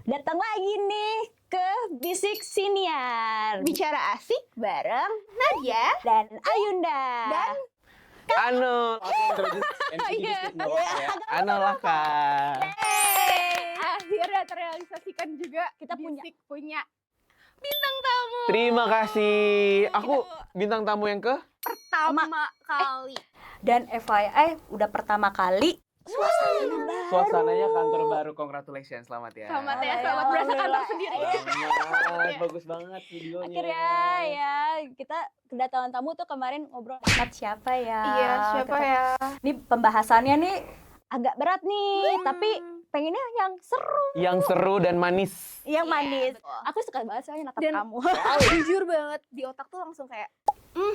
Datang lagi nih ke Bisik Siniar Bicara asik bareng Nadia dan Ayunda. dan Ano, Ano lah kak. akhirnya terrealisasikan juga Kita punya bintang tamu Terima kasih. Aku bintang tamu yang ke? pertama kali. Dan FYI udah pertama kali Suasananya kantor baru. Congratulations, selamat ya. Selamat ya, Ya, selamat berasa kantor alhamdulillah. sendiri. Selamat, bagus banget videonya. akhirnya ya kita kedatangan tamu tuh kemarin ngobrol sama siapa ya? Iya, siapa Kita- ya? Ini pembahasannya nih agak berat nih, tapi pengennya yang seru, Yang seru dan manis. yang Iya, manis. betul. Aku suka banget soalnya natap Dan- kamu. Jujur banget di otak tuh langsung kayak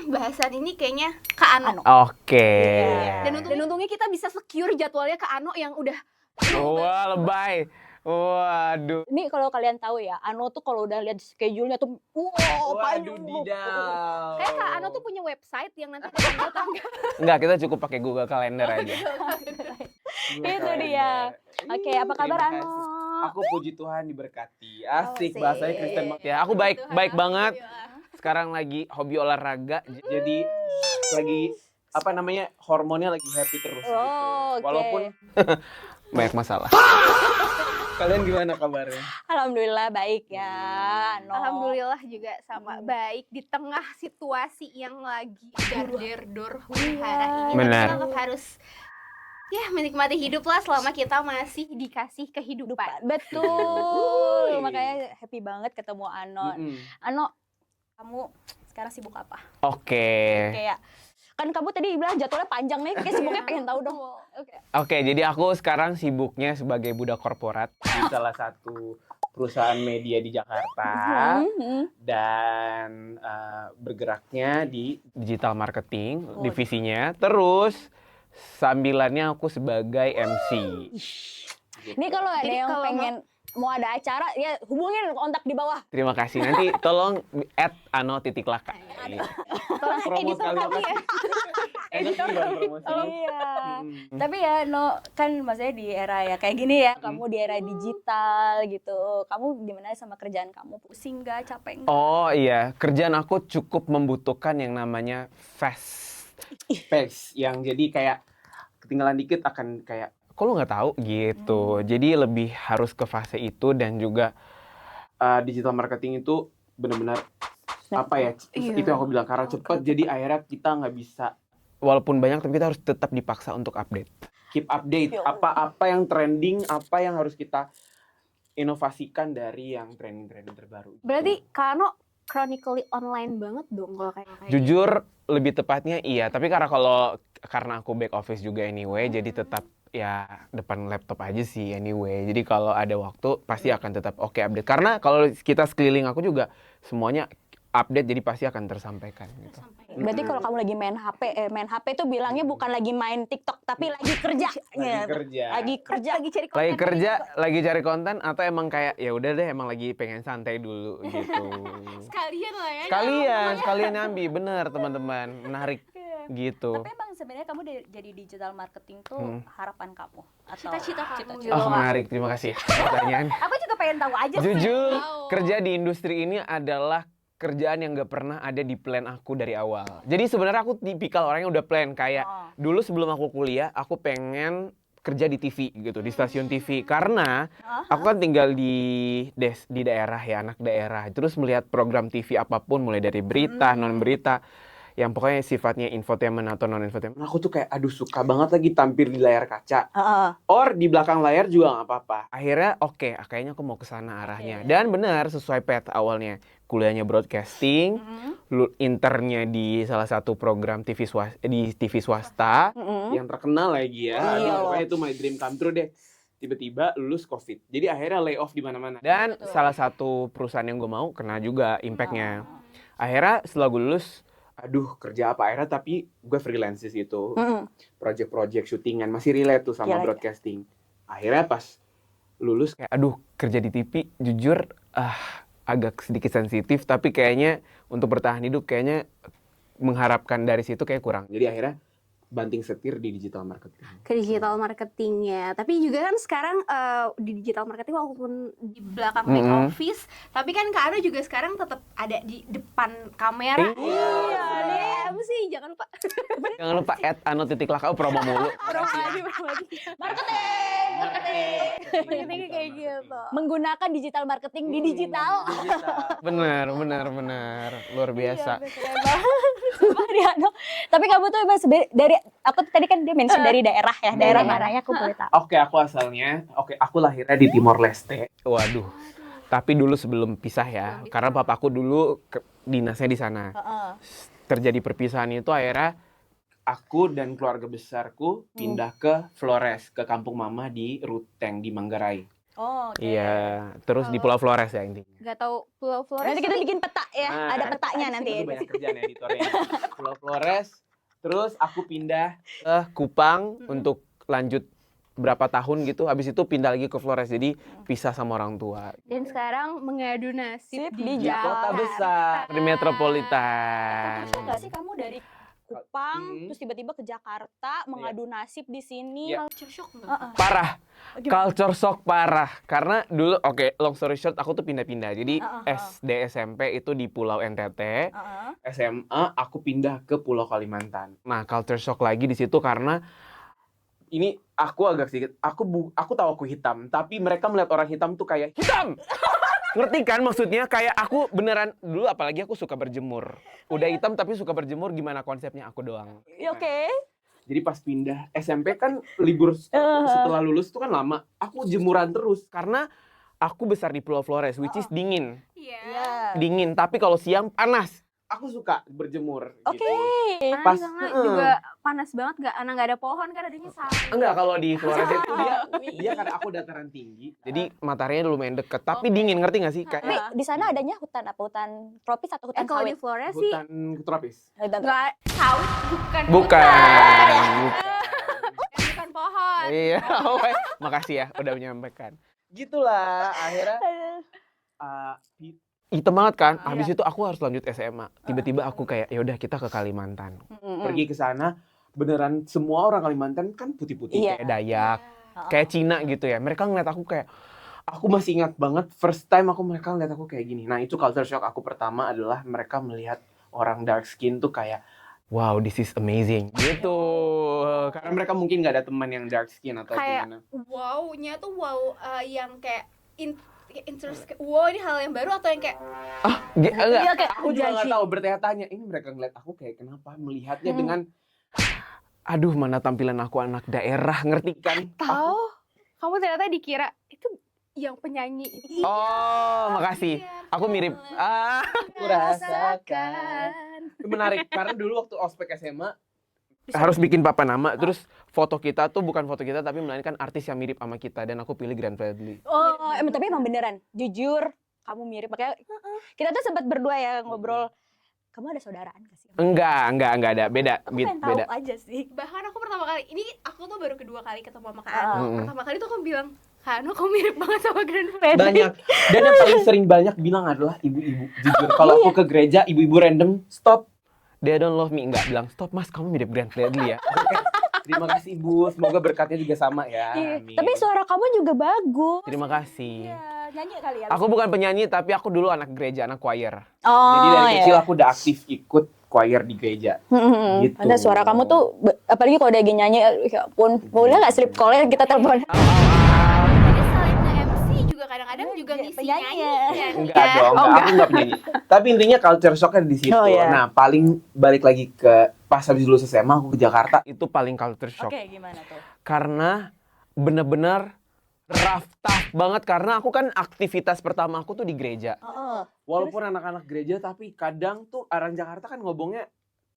bahasan ini kayaknya Kak Ano. Oke. Iya. Dan untungnya kita bisa secure jadwalnya Kak Ano yang udah Wah, lebay. Waduh. Ini kalau kalian tahu ya, Ano tuh kalau udah lihat schedule-nya tuh panjang. kayak Kak Ano tuh punya website yang nanti tanggal-tanggal. Enggak, kita cukup pakai Google Calendar aja. Itu dia. Oke, apa kabar Terima Ano? kasih. Aku puji Tuhan diberkati. Asik. Asik, bahasanya Kristen banget ya. Aku baik banget. Sekarang lagi hobi olahraga. Jadi lagi apa namanya? Hormonnya lagi happy terus gitu. Oh, oke. Walaupun banyak masalah. Kalian gimana kabarnya? Alhamdulillah baik ya, Ano. Alhamdulillah juga sama baik di tengah situasi yang lagi dar-der-dor huru-hara ini. Benar. Kita tetap harus ya menikmati hidup lah selama kita masih dikasih kehidupan. Betul. Wuih. Makanya happy banget ketemu Ano. Ano, kamu sekarang sibuk apa? Oke. Kayak kan kamu tadi bilang jadwalnya panjang nih, kayak sibuknya pengen tahu dong. Oke, jadi aku sekarang sibuknya sebagai budak korporat di salah satu perusahaan media di Jakarta dan bergeraknya di digital marketing Oh. divisinya. Terus sambilannya aku sebagai MC. Ini kalau ada Jadi yang kalau pengen mau ada acara ya hubungin kontak di bawah. Terima kasih. Nanti tolong @ano_laka. Tolong Promo editor sekali kami ya. Enak sih Bang, promosinya. Iya. Mm. Tapi ya No, kan maksudnya di era ya kayak gini ya, kamu di era digital gitu. Kamu gimana sama kerjaan kamu? Pusing nggak? Capek nggak? Oh iya, kerjaan aku cukup membutuhkan yang namanya fast pace, yang jadi kayak ketinggalan dikit akan kayak kok lu nggak tahu gitu. Jadi lebih harus ke fase itu dan juga digital marketing itu benar-benar apa ya? Iya. Itu yang aku bilang karena cepat. Jadi akhirnya kita nggak bisa walaupun banyak tapi kita harus tetap dipaksa untuk update. Keep update Ya Allah. apa yang trending, apa yang harus kita inovasikan dari yang trending terbaru. Berarti Kak Ano chronically online banget dong kalau kayak Jujur lebih tepatnya iya, tapi karena aku back office juga anyway, jadi tetap ya depan laptop aja sih anyway. Jadi kalau ada waktu pasti akan tetap oke update. Karena kalau kita sekeliling aku juga semuanya update, jadi pasti akan tersampaikan gitu. Berarti kalau kamu lagi main HP itu bilangnya bukan lagi main TikTok tapi lagi kerja. Ya, kerja. Lagi kerja. lagi cari konten. Lagi kerja, lagi cari konten atau emang kayak ya udah deh emang lagi pengen santai dulu gitu. Sekalian lah ya. Sekalian nyambi, bener teman-teman, menarik gitu. Tapi emang sebenarnya kamu jadi digital marketing tuh harapan kamu atau Cita-cita kamu cita-cita gitu. Oh menarik, terima kasih pertanyaan. Aku juga pengen tahu aja sih. Jujur, Wow. kerja di industri ini adalah kerjaan yang gak pernah ada di plan aku dari awal. Jadi sebenarnya aku tipikal orang yang udah plan kayak Oh. dulu sebelum aku kuliah, aku pengen kerja di TV gitu, di stasiun TV. Karena aku kan tinggal di daerah ya, anak daerah. Terus melihat program TV apapun, mulai dari berita, non berita, yang pokoknya sifatnya infotainment atau non infotainment. Aku tuh kayak aduh suka banget lagi tampil di layar kaca. Heeh. Or di belakang layar juga nggak apa-apa. Akhirnya oke, kayaknya aku mau ke sana arahnya. Dan benar sesuai path awalnya. Kuliahnya broadcasting, internnya di salah satu program di TV swasta yang terkenal lagi ya. Iya Aduh, loh. pokoknya itu my dream come true deh. Tiba-tiba lulus COVID. Jadi akhirnya layoff di mana-mana. Dan salah satu perusahaan yang gue mau kena juga impact-nya. Akhirnya setelah gue lulus, aduh kerja apa akhirnya, tapi gue freelance di situ. Project-project syutingan masih relate tuh sama Gila, broadcasting. Akhirnya pas lulus kayak aduh kerja di TV jujur agak sedikit sensitif, tapi kayaknya untuk bertahan hidup kayaknya mengharapkan dari situ kayak kurang. Jadi akhirnya banting setir di digital marketing. Ke digital marketing ya. Tapi juga kan sekarang di digital marketing walaupun di belakang back office, tapi kan Kak Ano juga sekarang tetap ada di depan kamera. Iya nih. Apa sih? Jangan lupa. Jangan lupa @ano_lakau promo mulu. Promo lagi. Marketing kayak gitu. Menggunakan digital marketing di digital. Bener. Luar biasa. Sumpah Riano. Tapi kamu tuh emang dari aku tuh tadi kan dia mention dari daerah ya. Daerah mananya aku boleh tahu. Oke, aku lahirnya di Timor Leste. Waduh. Tapi dulu sebelum pisah ya, karena papaku dulu dinasnya di sana. Terjadi perpisahan itu akhirnya aku dan keluarga besarku pindah ke Flores, ke kampung mama di Ruteng di Manggarai. Oh, oke. Iya, terus di Pulau Flores ya intinya. Gak tahu Pulau Flores. Nanti kita bikin peta ya. Ada petanya nanti. Itu banyak kerjaan ya editornya. Pulau Flores, terus aku pindah ke Kupang untuk lanjut berapa tahun gitu. Habis itu pindah lagi ke Flores, jadi pisah sama orang tua. Dan sekarang mengadu nasib Di di Kota Jakarta. besar, di metropolitan. Shock gak sih kamu dari Kupang terus tiba-tiba ke Jakarta mengadu nasib di sini? Iya. Culture shock nggak? Parah, culture shock parah. Karena dulu, long story short, aku tuh pindah-pindah. Jadi SD, SMP itu di Pulau NTT, SMA aku pindah ke Pulau Kalimantan. Nah, culture shock lagi di situ karena ini aku agak sedikit, aku tahu aku hitam, tapi mereka melihat orang hitam tuh kayak hitam. Ngerti kan maksudnya? Kayak aku beneran dulu, apalagi aku suka berjemur. Udah hitam tapi suka berjemur, gimana konsepnya aku doang. Oke. Jadi pas pindah SMP kan libur setelah lulus itu kan lama. Aku jemuran terus karena aku besar di Pulau Flores, which is dingin. Iya. Dingin, tapi kalau siang panas. Aku suka berjemur Oke. gitu. Pas juga panas banget, nggak ada pohon kan, adanya sawah. Enggak, kalau di Flores itu dia karena aku dataran tinggi. Jadi mataharinya lumayan deket, tapi dingin, ngerti nggak sih? Tapi Kayak di sana adanya hutan apa? Hutan tropis atau hutan Kalau di sawit? Flores sih hutan tropis. nggak sawit, bukan bukan pohon. Iya, makasih ya udah menyampaikan. Gitulah, akhirnya hitam banget kan. Habis itu aku harus lanjut SMA. Tiba-tiba aku kayak ya udah kita ke Kalimantan. Pergi ke sana, beneran semua orang Kalimantan kan putih-putih kayak Dayak, kayak Cina gitu ya. Mereka ngeliat aku kayak, aku masih ingat banget first time mereka ngeliat aku kayak gini. Nah, itu culture shock aku pertama adalah mereka melihat orang dark skin tuh kayak, wow, this is amazing gitu. Karena mereka mungkin nggak ada teman yang dark skin atau Kayak gimana. wow-nya tuh yang kayak wow, ini hal yang baru atau yang kayak Enggak, Iya, kayak aku juga nggak judging. tahu, bertanya-tanya. Ini mereka ngeliat aku kayak kenapa, melihatnya dengan aduh, mana tampilan aku anak daerah, ngerti kan? tahu kamu ternyata dikira itu yang penyanyi. Oh, makasih. Aku mirip. Aku rasakan. Itu menarik karena dulu waktu ospek SMA harus bikin papan nama, terus foto kita tuh bukan foto kita tapi melainkan artis yang mirip sama kita, dan aku pilih Glenn Fredly. Oh, tapi emang beneran. Jujur, kamu mirip. Makanya kita tuh sempat berdua ya ngobrol. Kamu ada saudaraan gak sih? Enggak ada. Beda. Aku pengen tahu Beda. aja sih. Bahkan aku pertama kali, ini aku tuh baru kedua kali ketemu sama Kak Ano. Pertama kali tuh aku bilang, Kak Ano kamu mirip banget sama Grand Fredly. Banyak. Dan yang paling sering banyak bilang adalah ibu-ibu. Jujur, kalau aku ke gereja, ibu-ibu random, stop. They don't love me. Enggak, bilang, stop mas, kamu mirip Glenn Fredly ya. Terima kasih ibu, semoga berkatnya juga sama ya. Amin. Tapi suara kamu juga bagus. Terima kasih. Nyanyi kali ya. Aku bukan penyanyi, tapi aku dulu anak gereja, anak choir. Oh, Jadi dari kecil aku udah aktif ikut choir di gereja. Gitu. Ada suara kamu tuh, apalagi kalau dia lagi nyanyi, ya ampun, boleh nggak slip call-nya kita telepon? Jadi selain nge-MC juga kadang-kadang juga ngisi penyanyi nyanyi. ya. Enggak dong, aku enggak penyanyi. Tapi intinya culture shock-nya di situ. Oh, iya. Nah, paling balik lagi ke pas habis lulus SMA aku ke Jakarta, itu paling culture shock. Oke, gimana tuh? Karena bener-bener rough tough banget, karena aku kan aktivitas pertama aku tuh di gereja. Walaupun anak-anak gereja, tapi kadang tuh orang Jakarta kan ngomongnya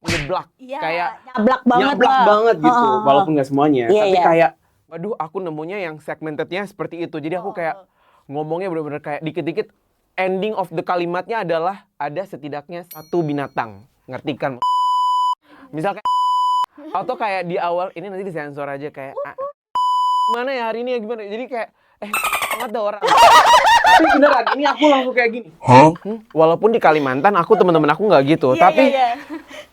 ngeblak. Iya, Kayak nyablak banget lah. gitu. Walaupun nggak semuanya. Iya, tapi iya. kayak, waduh aku nemunya yang segmentednya seperti itu. Jadi aku kayak ngomongnya bener-bener kayak dikit-dikit ending of the kalimatnya adalah ada setidaknya satu binatang. Ngerti kan? Misalkan atau kayak di awal, ini nanti disensor aja kayak gimana ya hari ini ya gimana. Jadi kayak ada orang. Tapi beneran, ini aku langsung kayak gini. Walaupun di Kalimantan aku teman-teman aku nggak gitu, tapi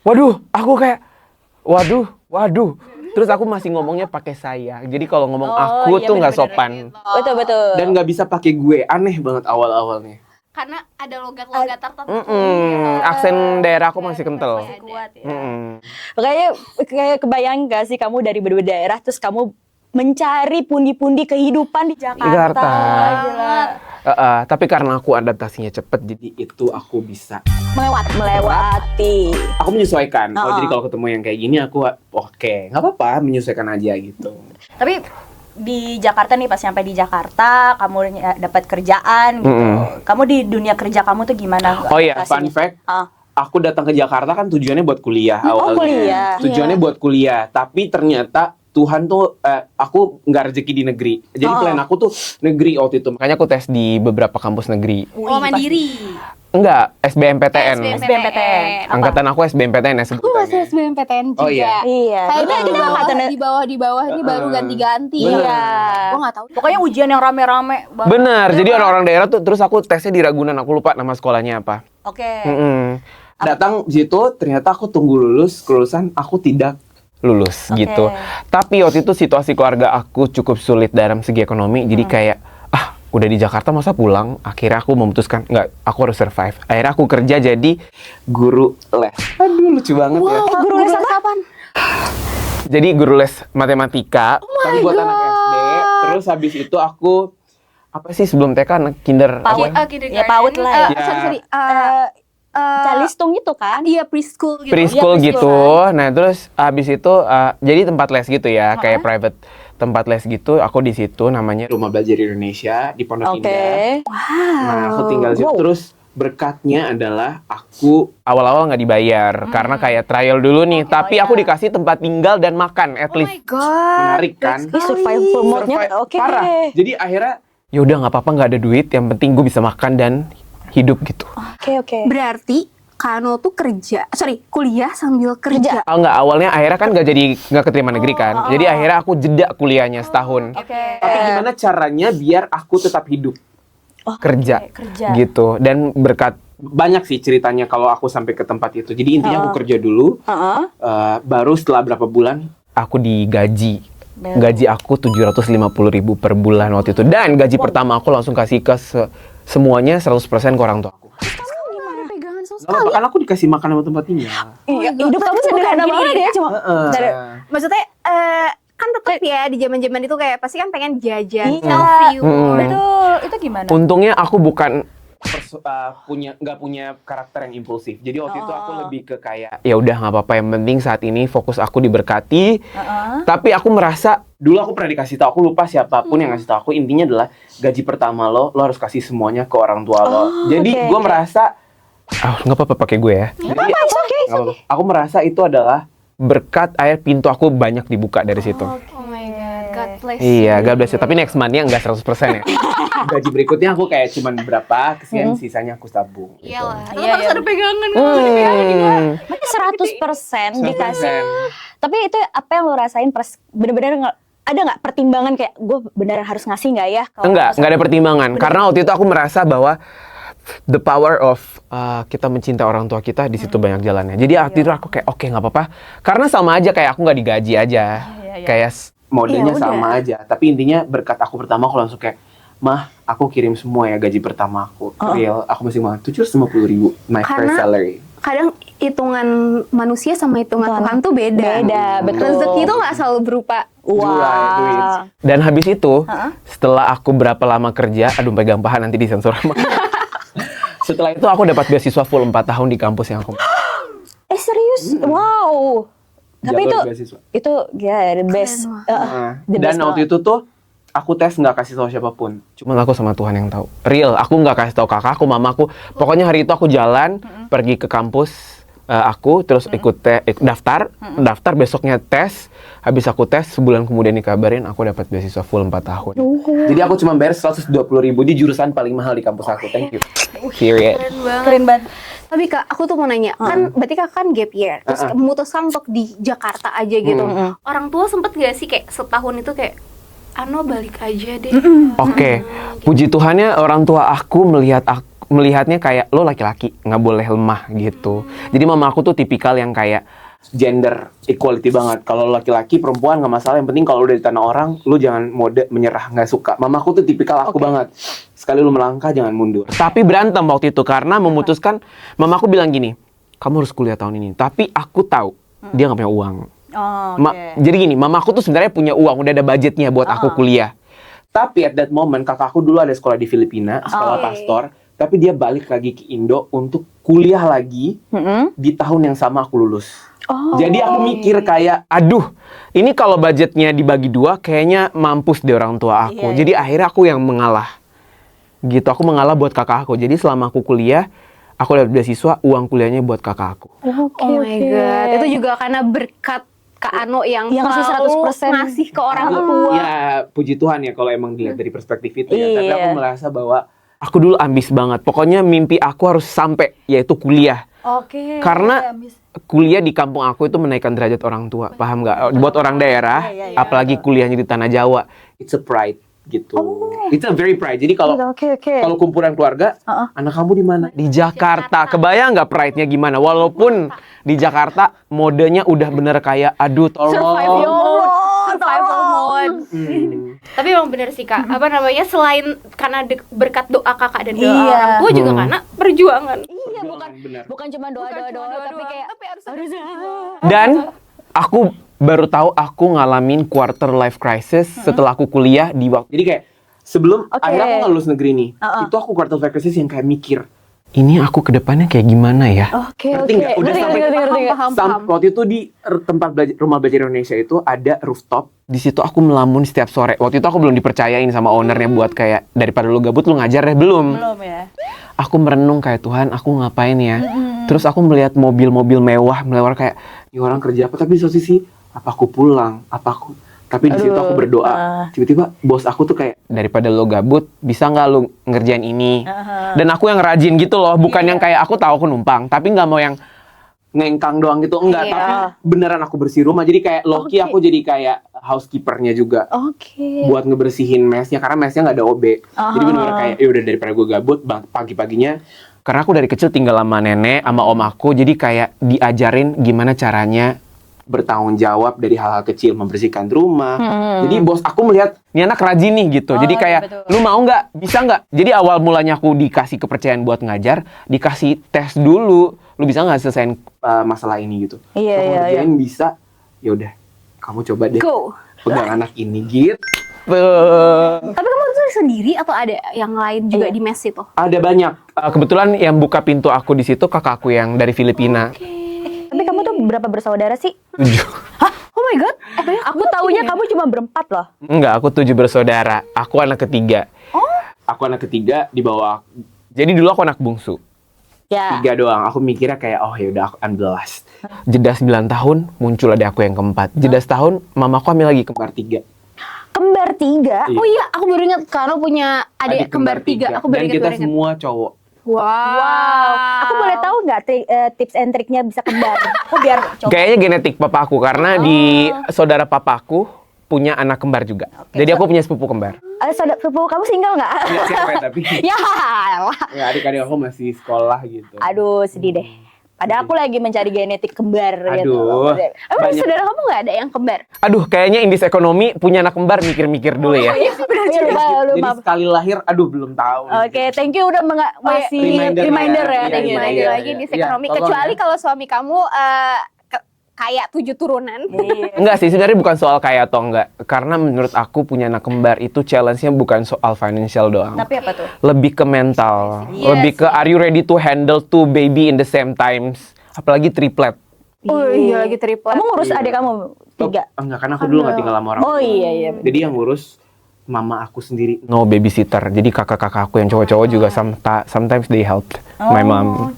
waduh, aku kayak waduh. Terus aku masih ngomongnya pakai saya. Jadi kalau ngomong aku iya, tuh nggak bener-bener. sopan. Betul. Dan nggak bisa pakai gue. Aneh banget awal-awalnya. Karena ada logat-logat tertentu. Aksen daerah aku masih kental. Masih kuat ya. Mm-mm. Kayak kebayang gak sih kamu dari beberapa daerah terus kamu mencari pundi-pundi kehidupan di Jakarta. Gila. Tapi karena aku adaptasinya cepet, jadi itu aku bisa Melewati. aku menyesuaikan. Oh, Oh. jadi kalau ketemu yang kayak gini aku oke, nggak apa-apa, menyesuaikan aja gitu. Tapi di Jakarta nih, pas sampai di Jakarta kamu dapat kerjaan gitu. Kamu di dunia kerja kamu tuh gimana? Oh iya, fun adaptasinya? fact, Ah. aku datang ke Jakarta kan tujuannya buat kuliah awalnya. kuliah. Tujuannya buat kuliah, tapi ternyata Tuhan tuh, aku nggak rezeki di negeri. Jadi plan aku tuh negeri waktu itu. Makanya aku tes di beberapa kampus negeri. Oh, mandiri. Enggak, SBMPTN. SBMPTN. Angkatan aku SBMPTN ya Aku masih sebutannya. SBMPTN juga. Oh, iya. Iya. Kayaknya Itu di bawah, angkatan- di bawah ini baru ganti-ganti. Bener. Iya. Gue nggak tahu. Pokoknya ujian yang rame-rame banget. Bener, jadi orang-orang daerah tuh, terus aku tesnya di Ragunan, aku lupa nama sekolahnya apa. Oke. Datang situ, ternyata aku tunggu lulus, kelulusan aku tidak lulus Oke. gitu. Tapi waktu itu situasi keluarga aku cukup sulit dalam segi ekonomi, jadi kayak udah di Jakarta masa pulang. Akhirnya aku memutuskan nggak, aku harus survive. Akhirnya aku kerja jadi guru les. Aduh lucu banget ya. Guru les apa? Jadi guru les matematika, tapi buat anak SD. Terus habis itu aku apa sih sebelum TK anak kinder PAUD. apa? Ya, PAUD lah ya. Ya. Sorry. Calistung itu kan? Iya, preschool gitu. Preschool Iya, gitu. Nah, terus habis itu jadi tempat les gitu ya, kayak private tempat les gitu. Aku di situ namanya Rumah Belajar Indonesia di Pondok Oke. Indah. Nah, aku tinggal di situ. Terus berkatnya adalah aku awal-awal nggak dibayar karena kayak trial dulu nih. Tapi aku dikasih tempat tinggal dan makan at least. God. Menarik kan? Ih, survival mode-nya oke. Parah. Jadi akhirnya ya udah nggak apa-apa, nggak ada duit. Yang penting gue bisa makan dan hidup gitu. Oke. Berarti Kano tuh kuliah sambil kerja. Nggak, awalnya akhirnya kan nggak keterima negeri kan. Jadi akhirnya aku jeda kuliahnya setahun. Oke. Tapi gimana caranya biar aku tetap hidup? Kerja. Kerja. Gitu. Dan berkat banyak sih ceritanya kalau aku sampai ke tempat itu. Jadi intinya aku kerja dulu. Baru setelah berapa bulan aku digaji. Gaji aku 750.000 per bulan waktu itu. Dan gaji pertama aku langsung kasih ke semuanya 100% ke orang tua aku. Gimana pegangan Nggak sosial? apa-apa, kan aku dikasih makan sama tempat tinggal. Iya, hidup kamu sederhana banget ya, cuma Maksudnya kan tetap ya di zaman-zaman itu kayak pasti kan pengen jajan, Iya. selfie. betul. Itu gimana? Untungnya aku bukan nggak punya karakter yang impulsif. Jadi waktu itu aku lebih ke kayak ya udah nggak apa-apa, yang penting saat ini fokus aku diberkati. Tapi aku merasa dulu aku pernah dikasih tahu, aku lupa siapapun yang ngasih tahu aku, intinya adalah gaji pertama lo harus kasih semuanya ke orang tua lo. Jadi oke, gue merasa nggak apa-apa pakai gue ya. Jadi, It's okay. nggak apa-apa. Aku merasa itu adalah berkat, akhir pintu aku banyak dibuka dari situ. Oh my god, God bless. Iya, God bless you. Tapi next month-nya nggak 100% ya. Gaji berikutnya aku kayak cuman berapa, kesian sisanya aku tabung. Gitu. Iyalah, tetap Iya, harus iya. ada pegangan. Berarti 100% dikasih. 100%. Tapi itu apa yang lo rasain bener-bener ada nggak pertimbangan kayak gue beneran harus ngasih nggak ya? Kalau Enggak ada pertimbangan. Karena waktu itu aku merasa bahwa the power of kita mencintai orang tua kita di situ banyak jalannya. Jadi waktu itu aku kayak oke, nggak apa-apa. Karena sama aja kayak aku nggak digaji aja. Kayak modenya Iya, udah. sama aja. Tapi intinya berkat aku pertama aku langsung kayak, mah aku kirim semua ya gaji pertama aku. Real, aku masih mau 750.000 my first Karena- salary. Kadang hitungan manusia sama hitungan Tuhan tuh beda. Beda, betul. Rezeki itu nggak selalu berupa Duit. Dan habis itu, setelah aku berapa lama kerja, aduh pegang paha nanti disensor. Setelah itu aku dapat beasiswa full 4 tahun di kampus yang aku Serius? Wow. Tapi jalur itu beasiswa. ya the best. The Dan best waktu itu tuh aku tes nggak kasih tahu siapapun, cuma aku sama Tuhan yang tahu. Real, aku nggak kasih tahu kakakku, mamaku. Pokoknya hari itu aku jalan pergi ke kampus aku, terus ikut daftar besoknya tes. Habis aku tes, sebulan kemudian dikabarin aku dapat beasiswa full 4 tahun. Jadi aku cuma bayar 120.000 di jurusan paling mahal di kampus aku. Thank you. Period. Keren banget. Tapi Kak, aku tuh mau nanya, kan berarti Kak kan gap year, terus memutuskan untuk di Jakarta aja gitu. Orang tua sempet gak sih kayak setahun itu kayak, Ano balik aja deh. Oke, puji Tuhannya orang tua aku melihatnya kayak lo laki-laki, nggak boleh lemah gitu. Jadi mama aku tuh tipikal yang kayak gender equality banget. Kalau laki-laki perempuan nggak masalah, yang penting kalau udah di tanah orang lu jangan mode menyerah, nggak suka. Mamaku tuh tipikal aku banget, sekali lu melangkah jangan mundur. Tapi berantem waktu itu karena memutuskan, mamaku bilang gini, kamu harus kuliah tahun ini, tapi aku tahu dia nggak punya uang. Jadi gini, mamaku tuh sebenarnya punya uang, udah ada budgetnya buat aku kuliah. Tapi at that moment kakakku dulu ada sekolah di Filipina, sekolah pastor, tapi dia balik lagi ke Indo untuk kuliah lagi di tahun yang sama aku lulus. Jadi aku mikir kayak, aduh, ini kalau budgetnya dibagi 2, kayaknya mampus deh orang tua aku. Jadi akhirnya aku yang mengalah. Gitu, aku mengalah buat kakak aku. Jadi selama aku kuliah, aku dapat beasiswa, uang kuliahnya buat kakak aku. Oh my god, itu juga karena berkat Kak Ano yang ngasih selalu 100% ngasih ke orang tua. Ya, puji Tuhan ya kalau emang dilihat dari perspektif itu ya. Tapi aku merasa bahwa aku dulu ambis banget. Pokoknya mimpi aku harus sampai, yaitu kuliah. Karena kuliah di kampung aku itu menaikkan derajat orang tua, paham nggak? Buat orang daerah, apalagi kuliahnya di tanah Jawa, it's a pride gitu. It's a very pride. Jadi kalau kalau kumpulan keluarga, anak kamu di mana? Di Jakarta. Kebayang nggak pride-nya gimana? Walaupun di Jakarta modenya udah bener kayak, aduh tolong. Survival mode. Tapi emang bener sih Kak, apa namanya, selain karena berkat doa kakak dan doa orang tua juga karena perjuangan. Iya, bukan cuma doa, tapi kayak harus Dan aku baru tahu aku ngalamin quarter life crisis setelah aku kuliah di waktu. Jadi kayak sebelum akhirnya aku nggak lulus negeri nih, itu aku quarter life crisis yang kayak mikir, ini aku ke depannya kayak gimana ya? Ngerti nggak? Udah sampai waktu itu di tempat belajar, rumah belajar Indonesia itu ada rooftop. Di situ aku melamun setiap sore. Waktu itu aku belum dipercayain sama ownernya buat kayak, daripada lu gabut lu ngajar deh. Belum ya. Aku merenung kayak, Tuhan aku ngapain ya? Terus aku melihat mobil-mobil mewah melewat kayak, ini orang kerja apa? Tapi di satu sisi, apa aku pulang? Tapi di situ aku berdoa. Tiba-tiba bos aku tuh kayak, daripada lo gabut, bisa nggak lo ngerjain ini? Dan aku yang rajin gitu loh, bukan yang kayak aku tahu aku numpang, tapi nggak mau yang ngengkang doang gitu, enggak. Tapi beneran aku bersih rumah, jadi kayak low-key aku jadi kayak housekeeper-nya juga. Buat ngebersihin mesnya, karena mesnya nggak ada OB. Jadi bener-bener kayak, udah daripada gue gabut, pagi-paginya. Karena aku dari kecil tinggal sama nenek, sama om aku, jadi kayak diajarin gimana caranya bertanggung jawab dari hal-hal kecil, membersihkan rumah. Jadi bos aku melihat, ini anak rajin nih gitu. Jadi kayak, lu mau nggak? Bisa nggak? Jadi awal mulanya aku dikasih kepercayaan buat ngajar, dikasih tes dulu. Lu bisa nggak selesaiin masalah ini gitu? Kalau ngerjain bisa, ya udah, kamu coba deh. Pegang anak ini gitu. Tapi kamu tuh sendiri atau ada yang lain juga di mes itu? Ada banyak. Kebetulan yang buka pintu aku di situ kakakku yang dari Filipina. Tapi kamu tuh berapa bersaudara sih? 7. Hah? Oh my god. Aku taunya kamu cuma berempat loh. Enggak, aku 7 bersaudara. Aku anak ketiga. Aku anak ketiga di bawah. Jadi dulu aku anak bungsu. 3 doang. Aku mikirnya kayak, oh yaudah, I'm the last. Jeda 9 tahun, muncul adik aku yang keempat. Jeda setahun, mamaku hamil lagi kembar 3. Kembar 3? Oh iya, aku baru ingat karena punya adik kembar 3. Aku baru Dan ingat. kita semua cowok. Wow. Aku boleh tahu nggak tips and triknya bisa kembar? Aku biar coba. Kayaknya genetik papaku, karena di saudara papaku punya anak kembar juga. Jadi aku punya sepupu kembar. Sepupu kamu single nggak? Nggak siapa ya, tapi. Ya lah. Ya, adik-adik aku masih sekolah gitu. Aduh, sedih deh. Padahal aku lagi mencari genetik kembar gitu. Aduh. Emang saudara kamu nggak ada yang kembar? Aduh, kayaknya indis ekonomi punya anak kembar, mikir-mikir dulu ya. Jadi sekali lahir, aduh belum tahu. Oke, thank you udah masih reminder ya. Thank you. Lagi di ekonomi. Kecuali kalau suami kamu kayak 7 turunan. Enggak sih, sebenarnya bukan soal kaya atau enggak. Karena menurut aku punya anak kembar itu challenge-nya bukan soal financial doang. Tapi apa tuh? Lebih ke mental. Lebih ke are you ready to handle 2 baby in the same times. Apalagi triplet. Oh iya, lagi triplet. Kamu ngurus adik kamu 3? Enggak, karena aku dulu nggak tinggal sama orang. Oh iya. Jadi yang ngurus mama aku sendiri. No babysitter. Jadi kakak-kakak aku yang cowok-cowok juga sometimes they help my mom.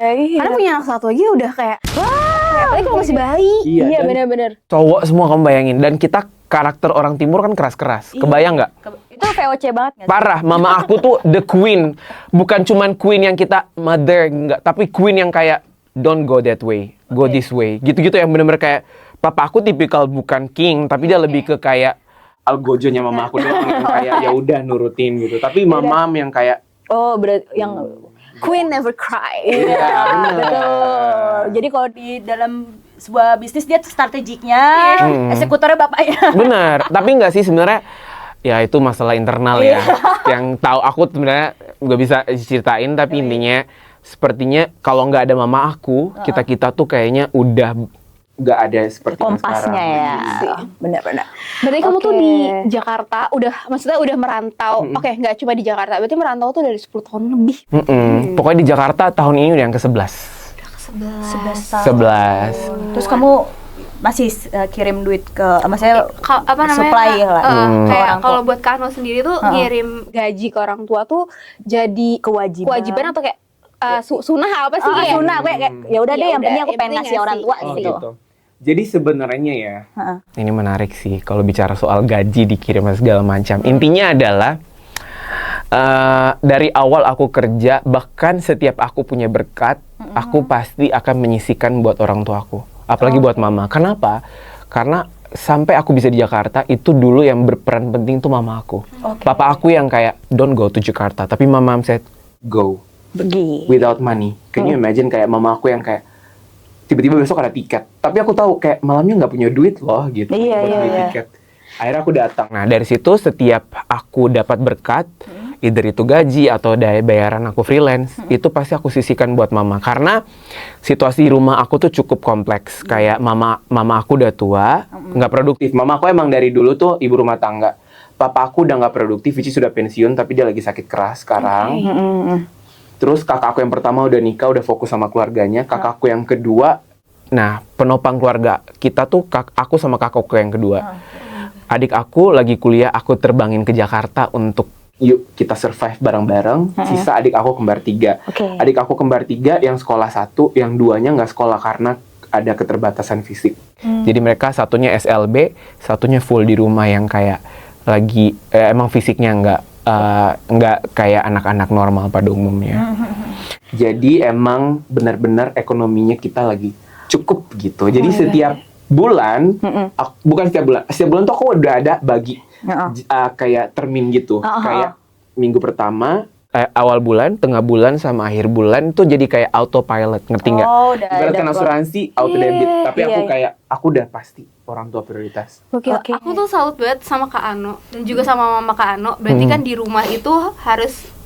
Karena punya anak satu aja udah kayak, apalagi kalau masih bayi. Iya, benar-benar. Cowok semua kamu bayangin. Dan kita karakter orang timur kan keras-keras. Kebayang nggak? Itu VOC banget nggak? Parah, mama aku tuh the queen. Bukan cuman queen yang kita mother, enggak. Tapi queen yang kayak, don't go that way, go this way. Gitu-gitu yang bener-bener kayak, papa aku tipikal bukan king, tapi dia lebih ke kayak, algojonya mama aku doang yang kayak, ya udah nurutin gitu. Tapi mamam yang kayak, oh berarti yang Queen never cry. iya bener. betul. Jadi kalau di dalam sebuah bisnis dia strategiknya, eksekutornya bapaknya. Bener, tapi nggak sih sebenarnya. Ya itu masalah internal ya. Yang tahu aku sebenarnya nggak bisa ceritain, tapi intinya sepertinya kalau nggak ada mama aku, kita tuh kayaknya udah nggak ada seperti yang sekarang. Kompasnya ya. Benar-benar. Berarti kamu tuh Oke. di Jakarta maksudnya udah merantau. Oke, nggak cuma di Jakarta, berarti merantau tuh dari 10 tahun lebih. Pokoknya di Jakarta tahun ini udah yang ke-11. 11 tahun. 11. Terus kamu masih kirim duit ke maksudnya Apa namanya? supply lah. Ke Kayak orang tua. kalau buat Kano sendiri tuh ngirim gaji ke orang tua tuh jadi kewajiban atau kayak sunah apa sih ya? Sunah kayak ya udah deh, Ya yang udah, penting aku yang pengen penting ngasih orang tua ngasih. gitu. Jadi sebenarnya ya, ini menarik sih kalau bicara soal gaji dikirim dan segala macam. Intinya adalah dari awal aku kerja, bahkan setiap aku punya berkat, aku pasti akan menyisihkan buat orang tua aku. Apalagi buat mama. Kenapa? Karena sampai aku bisa di Jakarta, itu dulu yang berperan penting tuh mama aku. Papa aku yang kayak, don't go to Jakarta. Tapi mama said, go. Pergi. Without money. Can you imagine kayak mama aku yang kayak, tiba-tiba besok ada tiket. Tapi aku tahu kayak malamnya nggak punya duit loh gitu. Iya, buat iya, beli iya. tiket. Akhirnya aku datang. Nah dari situ setiap aku dapat berkat, either itu gaji atau dari bayaran aku freelance, itu pasti aku sisihkan buat mama. Karena situasi di rumah aku tuh cukup kompleks. Kayak mama aku udah tua, nggak produktif. Mama aku emang dari dulu tuh ibu rumah tangga. Papa aku udah nggak produktif, Vici sudah pensiun, tapi dia lagi sakit keras sekarang. Terus kakak aku yang pertama udah nikah, udah fokus sama keluarganya. Kakakku yang kedua, nah penopang keluarga kita tuh aku sama kakakku yang kedua. Adik aku lagi kuliah, aku terbangin ke Jakarta untuk yuk kita survive bareng-bareng. Sisa adik aku kembar 3. Adik aku kembar 3 yang sekolah 1, yang 2-nya nggak sekolah karena ada keterbatasan fisik. Jadi mereka satunya SLB, satunya full di rumah yang kayak lagi emang fisiknya nggak kayak anak-anak normal pada umumnya. Jadi emang benar-benar ekonominya kita lagi cukup gitu. Jadi setiap bulan, bukan setiap bulan tuh aku udah ada bagi kayak termin gitu. Kayak minggu pertama, awal bulan, tengah bulan, sama akhir bulan tuh jadi kayak autopilot, ngerti nggak? Ibaratkan asuransi, auto debit. Tapi aku kayak, aku udah pasti orang tua prioritas. Aku tuh salut banget sama Kak Ano dan juga sama Mama Kak Ano. Berarti kan di rumah itu harus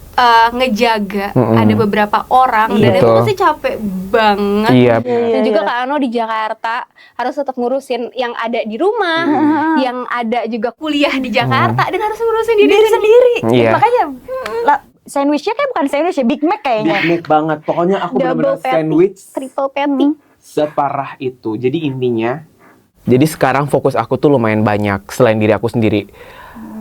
ngejaga ada beberapa orang dan itu Betul. pasti capek banget. Iya. Dan juga Kak Ano di Jakarta harus tetap ngurusin yang ada di rumah, yang ada juga kuliah di Jakarta dan harus ngurusin diri sendiri. Iya. Makanya sandwichnya kayak bukan sandwich ya, Big Mac kayaknya. Big Mac banget. Pokoknya aku benar-benar sandwich triple patty. separah itu. Jadi intinya, jadi sekarang fokus aku tuh lumayan banyak selain diri aku sendiri.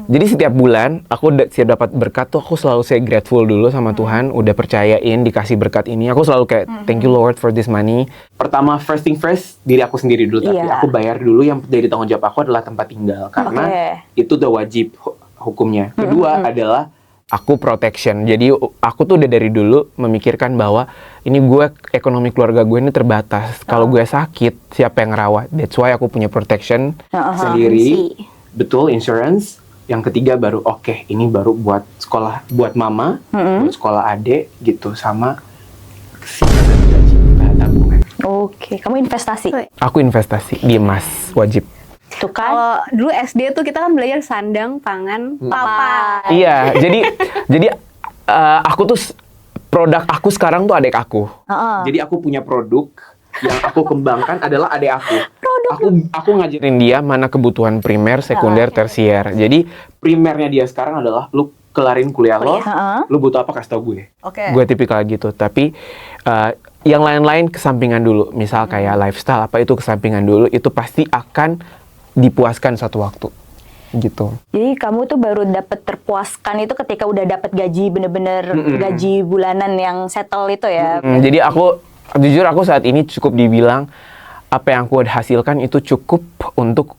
Jadi setiap bulan aku siap dapat berkat tuh aku selalu say grateful dulu sama Tuhan, udah percayain dikasih berkat ini. Aku selalu kayak thank you Lord for this money. Pertama first thing first diri aku sendiri dulu, tapi aku bayar dulu yang dari tanggung jawab aku adalah tempat tinggal karena itu udah wajib hukumnya. Kedua adalah aku protection. Jadi aku tuh udah dari dulu memikirkan bahwa ini gue ekonomi keluarga gue ini terbatas. Kalau gue sakit siapa yang ngerawat? That's why aku punya protection sendiri. Betul, insurance. Yang ketiga baru ini baru buat sekolah, buat mama, buat sekolah adik gitu, sama gaji tabungan. Kamu investasi. Aku investasi di emas wajib. Tuh kan. Kalau dulu SD tuh kita kan belajar sandang, pangan, papa. Iya, jadi aku tuh produk aku sekarang tuh adik aku. Jadi aku punya produk yang aku kembangkan adalah adik aku. Aku ngajarin dia mana kebutuhan primer, sekunder, tersier. Jadi primernya dia sekarang adalah lu kelarin kuliah lo, lu butuh apa kasih tau gue. Gue tipikal gitu. Tapi yang lain-lain kesampingan dulu. Misal kayak lifestyle apa itu kesampingan dulu. Itu pasti akan dipuaskan suatu waktu. Gitu. Jadi kamu tuh baru dapat terpuaskan itu ketika udah dapat gaji bener-bener gaji bulanan yang settle itu ya. Jadi aku jujur aku saat ini cukup dibilang apa yang aku hasilkan itu cukup untuk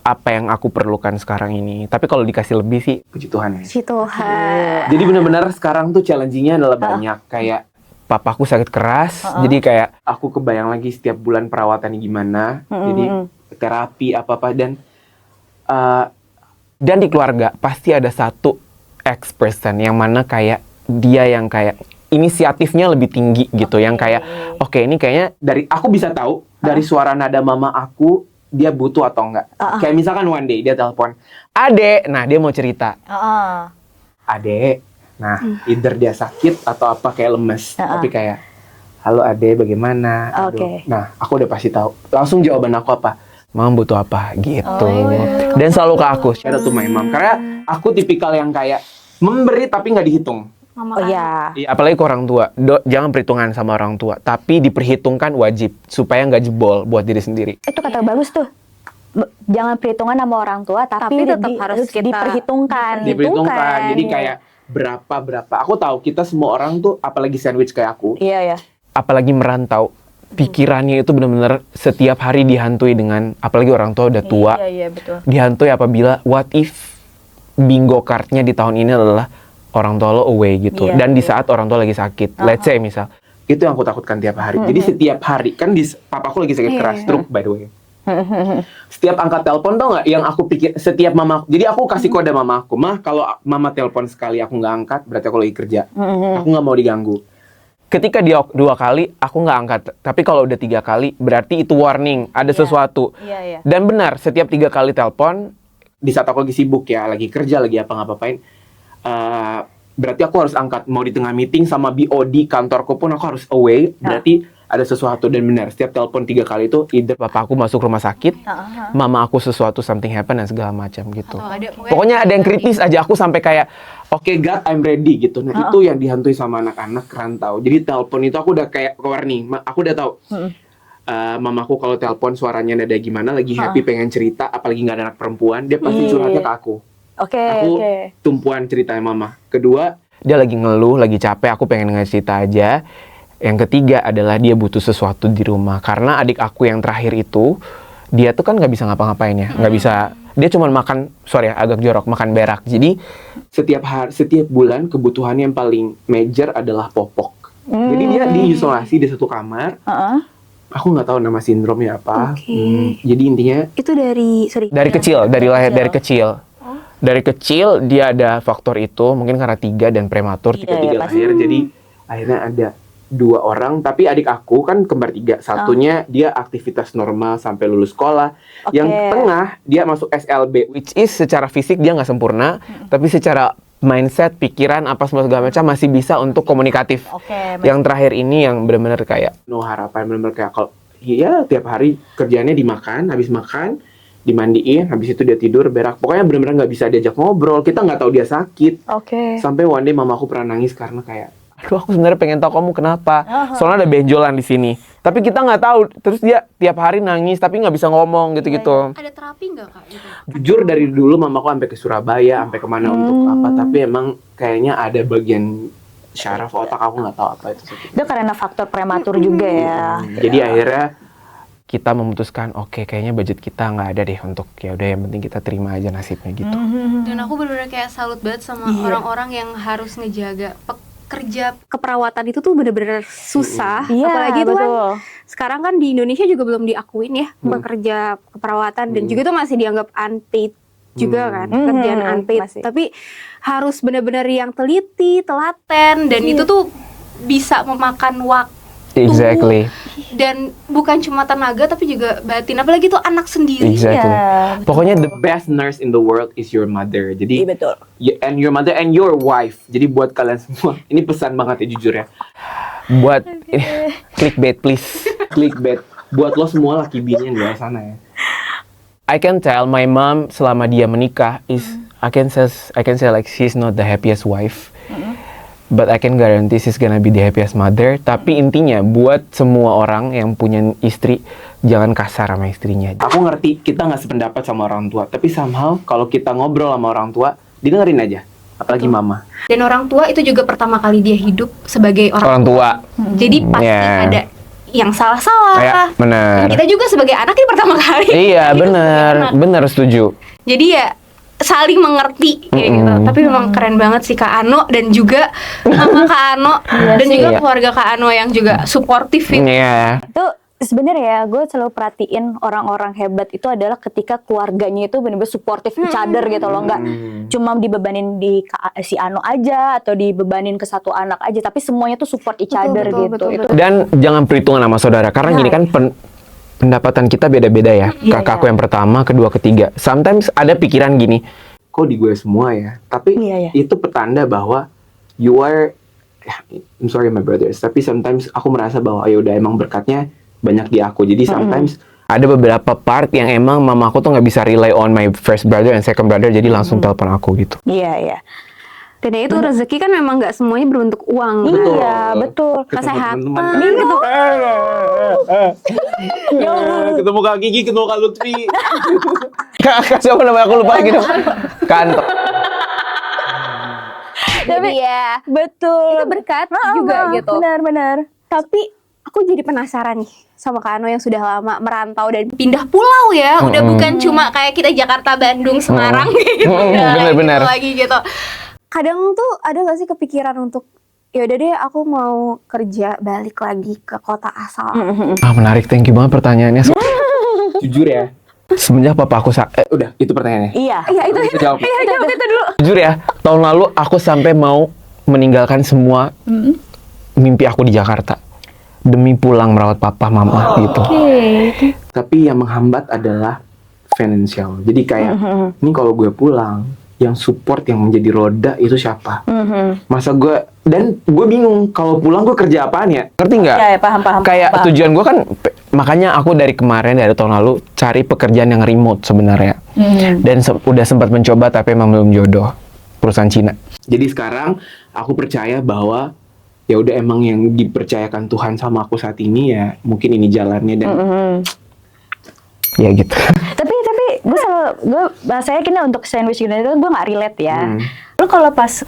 apa yang aku perlukan sekarang ini. Tapi kalau dikasih lebih sih puji Tuhan ya. Si Tuhan. Jadi benar-benar sekarang tuh challenge-nya adalah banyak. Kayak papaku sakit keras, jadi kayak aku kebayang lagi setiap bulan perawatannya gimana. Jadi terapi apa-apa dan di keluarga pasti ada satu X person yang mana kayak dia yang kayak inisiatifnya lebih tinggi gitu, yang kayak oke, ini kayaknya dari aku bisa tahu dari suara nada mama aku dia butuh atau enggak. Kayak misalkan one day dia telepon, "Adek," nah dia mau cerita. "Adek," nah either dia sakit atau apa kayak lemes, tapi kayak, "Halo Adek, bagaimana?" Aduh. Nah, aku udah pasti tahu. Langsung jawaban aku apa? "Mama butuh apa?" gitu. Dan selalu ke aku, shout out to my mom. Karena aku tipikal yang kayak memberi tapi nggak dihitung. Mama Iya. Iya, apalagi ke orang tua. Jangan perhitungan sama orang tua, tapi diperhitungkan wajib supaya nggak jebol buat diri sendiri. Itu kata bagus tuh. Jangan perhitungan sama orang tua, tapi tetap harus kita diperhitungkan. Diperhitungkan. Jadi Iya. kayak berapa. Aku tahu kita semua orang tuh, apalagi sandwich kayak aku, Iya. apalagi merantau, pikirannya itu benar-benar setiap hari dihantui dengan, apalagi orang tua udah tua, Iya, betul. dihantui apabila what if bingo cardnya di tahun ini adalah orang tua lo away gitu. Iya, Dan di saat orang tua lagi sakit, let's say misal, itu yang aku takutkan tiap hari. Jadi setiap hari, kan papaku lagi sakit keras, stroke by the way. Setiap angkat telepon, tau nggak yang aku pikir, setiap mama, jadi aku kasih kode mama aku, "Mah, kalau mama telepon sekali aku nggak angkat, berarti aku lagi kerja. Aku nggak mau diganggu." Ketika dia 2 kali, aku nggak angkat. Tapi kalau udah 3 kali, berarti itu warning, ada sesuatu. Iya. Dan benar, setiap 3 kali telepon, di saat aku lagi sibuk ya, lagi kerja, lagi apa ngapain, berarti aku harus angkat. Mau di tengah meeting sama BOD kantorku pun aku harus away, berarti ada sesuatu. Dan benar, setiap telepon 3 kali itu either papa aku masuk rumah sakit, mama aku sesuatu, something happen dan segala macam gitu. Pokoknya ada yang kritis aja, aku sampai kayak oke, God, I'm ready gitu. Nah, itu yang dihantui sama anak-anak rantau. Jadi telepon itu aku udah kayak warning, aku udah tahu. Mamaku kalau telepon suaranya nada gimana, lagi happy pengen cerita, apalagi nggak ada anak perempuan, dia pasti curhatnya ke aku. Aku tumpuan ceritanya mama. Kedua, dia lagi ngeluh, lagi capek, aku pengen ngasih cerita aja. Yang ketiga adalah dia butuh sesuatu di rumah. Karena adik aku yang terakhir itu, dia tuh kan nggak bisa ngapa-ngapain ya, nggak bisa. Dia cuma makan, agak jorok, makan berak. Jadi setiap bulan kebutuhannya yang paling major adalah popok. Jadi dia diisolasi di satu kamar. Aku nggak tahu nama sindromnya apa. Jadi intinya itu dari kecil, dari lahir dari kecil. Dari kecil dia ada faktor itu, mungkin karena 3 dan prematur, 3 lahir. Jadi akhirnya ada 2 orang, tapi adik aku kan kembar 3. Satunya dia aktivitas normal sampai lulus sekolah. Yang tengah dia masuk SLB, which is secara fisik dia nggak sempurna, tapi secara mindset, pikiran, apa semua segala macam masih bisa untuk komunikatif. Yang terakhir ini yang benar-benar kayak no harapan, benar-benar kayak kalau ya tiap hari kerjaannya dimakan, habis makan dimandiin, habis itu dia tidur berak. Pokoknya benar-benar nggak bisa diajak ngobrol. Kita nggak tahu dia sakit. Sampai one day mamaku pernah nangis karena kayak, "Aduh, aku sebenarnya pengen tahu kamu kenapa. Soalnya ada benjolan di sini." Tapi kita nggak tahu. Terus dia tiap hari nangis tapi nggak bisa ngomong gitu-gitu. Ada terapi nggak Kak? Gitu? Jujur dari dulu mamaku sampai ke Surabaya, sampai kemana untuk apa. Tapi emang kayaknya ada bagian syaraf otak, aku nggak tahu apa itu. Itu karena faktor prematur juga ya. Jadi akhirnya kita memutuskan, oke, kayaknya budget kita nggak ada deh untuk, ya udah yang penting kita terima aja nasibnya gitu. Dan aku benar-benar kayak salut banget sama orang-orang yang harus ngejaga kerja keperawatan itu tuh bener-bener susah. Apalagi itu kan sekarang kan di Indonesia juga belum diakuin ya pekerja keperawatan, dan juga tuh masih dianggap unpaid juga kan, kerjaan unpaid. Tapi harus benar-benar yang teliti, telaten, dan itu tuh bisa memakan waktu. Exactly. Dan bukan cuma tenaga tapi juga batin, apalagi tuh anak sendiri. Exactly. Pokoknya the best nurse in the world is your mother. Jadi betul. And your mother and your wife. Jadi buat kalian semua, ini pesan banget ya jujur ya. Buat clickbait please. Clickbait. Buat lo semua laki bini yang di luar sana ya. I can tell my mom selama dia menikah is I can say like she's not the happiest wife. But I can guarantee she's gonna be the happiest mother. Tapi intinya buat semua orang yang punya istri, jangan kasar sama istrinya. Aku ngerti kita nggak sependapat sama orang tua, tapi somehow kalau kita ngobrol sama orang tua, didengerin aja. Apalagi mama. Dan orang tua itu juga pertama kali dia hidup sebagai orang tua. Jadi pasti ada yang salah-salah. Benar. Dan kita juga sebagai anak ini pertama kali. Iya, benar setuju. Jadi ya saling mengerti kayak gitu. Tapi memang keren banget sih Kak Ano, dan juga mama Kak Ano dan juga keluarga Kak Ano yang juga suportif gitu. Itu sebenarnya ya, gue selalu perhatiin orang-orang hebat itu adalah ketika keluarganya itu benar-benar supportive each other gitu loh, nggak cuma dibebanin di si Ano aja atau dibebanin ke satu anak aja, tapi semuanya tuh support each other gitu. Itu Dan jangan perhitungan sama saudara, karena gini kan pendapatan kita beda-beda ya. Kakakku yang pertama, kedua, ketiga. Sometimes ada pikiran gini, kok di gue semua ya? Tapi itu petanda bahwa you are, I'm sorry my brothers, tapi sometimes aku merasa bahwa ya udah emang berkatnya banyak di aku. Jadi sometimes ada beberapa part yang emang mama aku tuh nggak bisa rely on my first brother and second brother, jadi langsung telepon aku gitu. Iya. Dan ya itu rezeki kan memang nggak semuanya berbentuk uang. Iya, betul. Kesehatan. Ketemu Kak Gigi, ketemu Kak Lutfi. Kak siapa namanya aku lupa gitu. Kantor. Tapi ya Betul. itu berkat juga gitu. Benar. Tapi aku jadi penasaran nih sama Kak Ano yang sudah lama merantau dan pindah pulau ya. Udah bukan cuma kayak kita Jakarta, Bandung, Semarang gitu. Benar-benar. Gitu lagi gitu. Kadang tuh ada gak sih kepikiran untuk ya udah deh aku mau kerja balik lagi ke kota asal. Menarik, thank you banget pertanyaannya. Jujur ya, semenjak papa aku udah itu pertanyaannya. Iya. Itu Jawab. jawab itu dulu. Jujur ya, tahun lalu aku sampai mau meninggalkan semua mimpi aku di Jakarta demi pulang merawat papa mama gitu. Tapi yang menghambat adalah finansial. Jadi kayak ini kalau gue pulang, yang support yang menjadi roda itu siapa? Masa gue, dan gue bingung kalau pulang gue kerja apaan ya? Ngerti nggak? Ya, paham. Kayak tujuan gue kan, makanya aku dari tahun lalu cari pekerjaan yang remote sebenarnya. Dan udah sempat mencoba tapi emang belum jodoh, perusahaan Cina. Jadi sekarang aku percaya bahwa ya udah emang yang dipercayakan Tuhan sama aku saat ini ya mungkin ini jalannya dan ya gitu. Tapi gue saya kira untuk sandwich gitu itu gue nggak relate ya. Lu kalau pas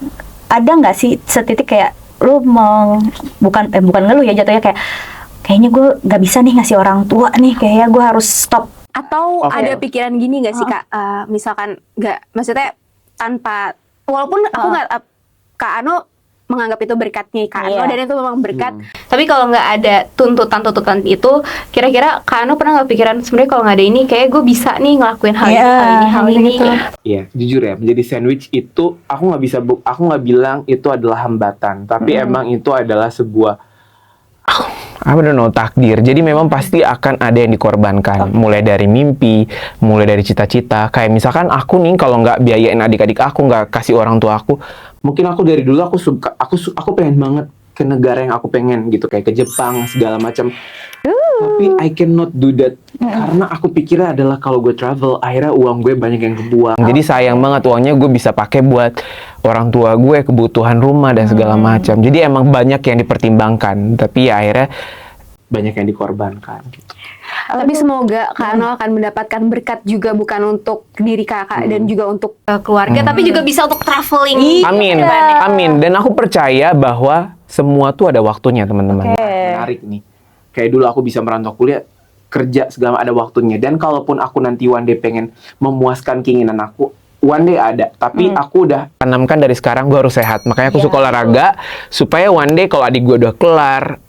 ada nggak sih setitik kayak lu mau bukan ngeluh ya jatuhnya kayaknya gue nggak bisa nih ngasih orang tua nih, kayaknya gue harus stop. Atau ada pikiran gini gak sih Kak, misalkan maksudnya tanpa, walaupun aku nggak, Kak Ano menganggap itu berkatnya Kak Ano dan itu memang berkat. Tapi kalau nggak ada tuntutan itu, kira-kira Kak Ano pernah nggak pikiran sebenarnya kalau nggak ada ini, kayak gue bisa nih ngelakuin hal ini. Iya, jujur ya, menjadi sandwich itu aku nggak bilang itu adalah hambatan, tapi emang itu adalah sebuah takdir. Jadi memang pasti akan ada yang dikorbankan, mulai dari mimpi, mulai dari cita-cita. Kayak misalkan aku nih kalau nggak biayain adik-adik aku, nggak kasih orang tua aku, mungkin aku dari dulu aku pengen banget ke negara yang aku pengen gitu, kayak ke Jepang segala macam. Tapi I cannot do that karena aku pikirnya adalah kalau gue travel akhirnya uang gue banyak yang kebuang. Jadi sayang banget uangnya gue bisa pakai buat orang tua gue, kebutuhan rumah dan segala macam. Jadi emang banyak yang dipertimbangkan, tapi ya akhirnya banyak yang dikorbankan gitu. Tapi semoga Kak Ano akan mendapatkan berkat juga, bukan untuk diri kakak dan juga untuk keluarga, tapi juga bisa untuk traveling. Amin. Dan aku percaya bahwa semua tuh ada waktunya, teman-teman. Menarik nih. Kayak dulu aku bisa merantau kuliah, kerja segala ada waktunya. Dan kalaupun aku nanti one day pengen memuaskan keinginan aku, one day ada. Tapi aku udah tanamkan dari sekarang gue harus sehat. Makanya aku suka olahraga supaya one day kalau adik gue udah kelar,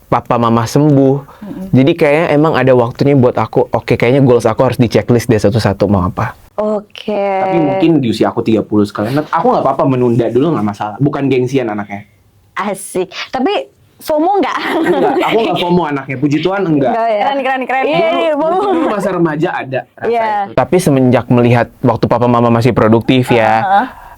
papa mama sembuh. Jadi kayaknya emang ada waktunya buat aku. Oke, kayaknya goals aku harus di checklist deh satu-satu mau apa. Tapi mungkin di usia aku 30 sekalian. Aku nggak apa-apa menunda dulu, nggak masalah. Bukan gengsian anaknya. Asik. Tapi FOMO nggak? Enggak, aku nggak FOMO anaknya. Puji Tuhan enggak. Keren. Dulu masa remaja ada rasa itu. Tapi semenjak melihat waktu papa mama masih produktif ya,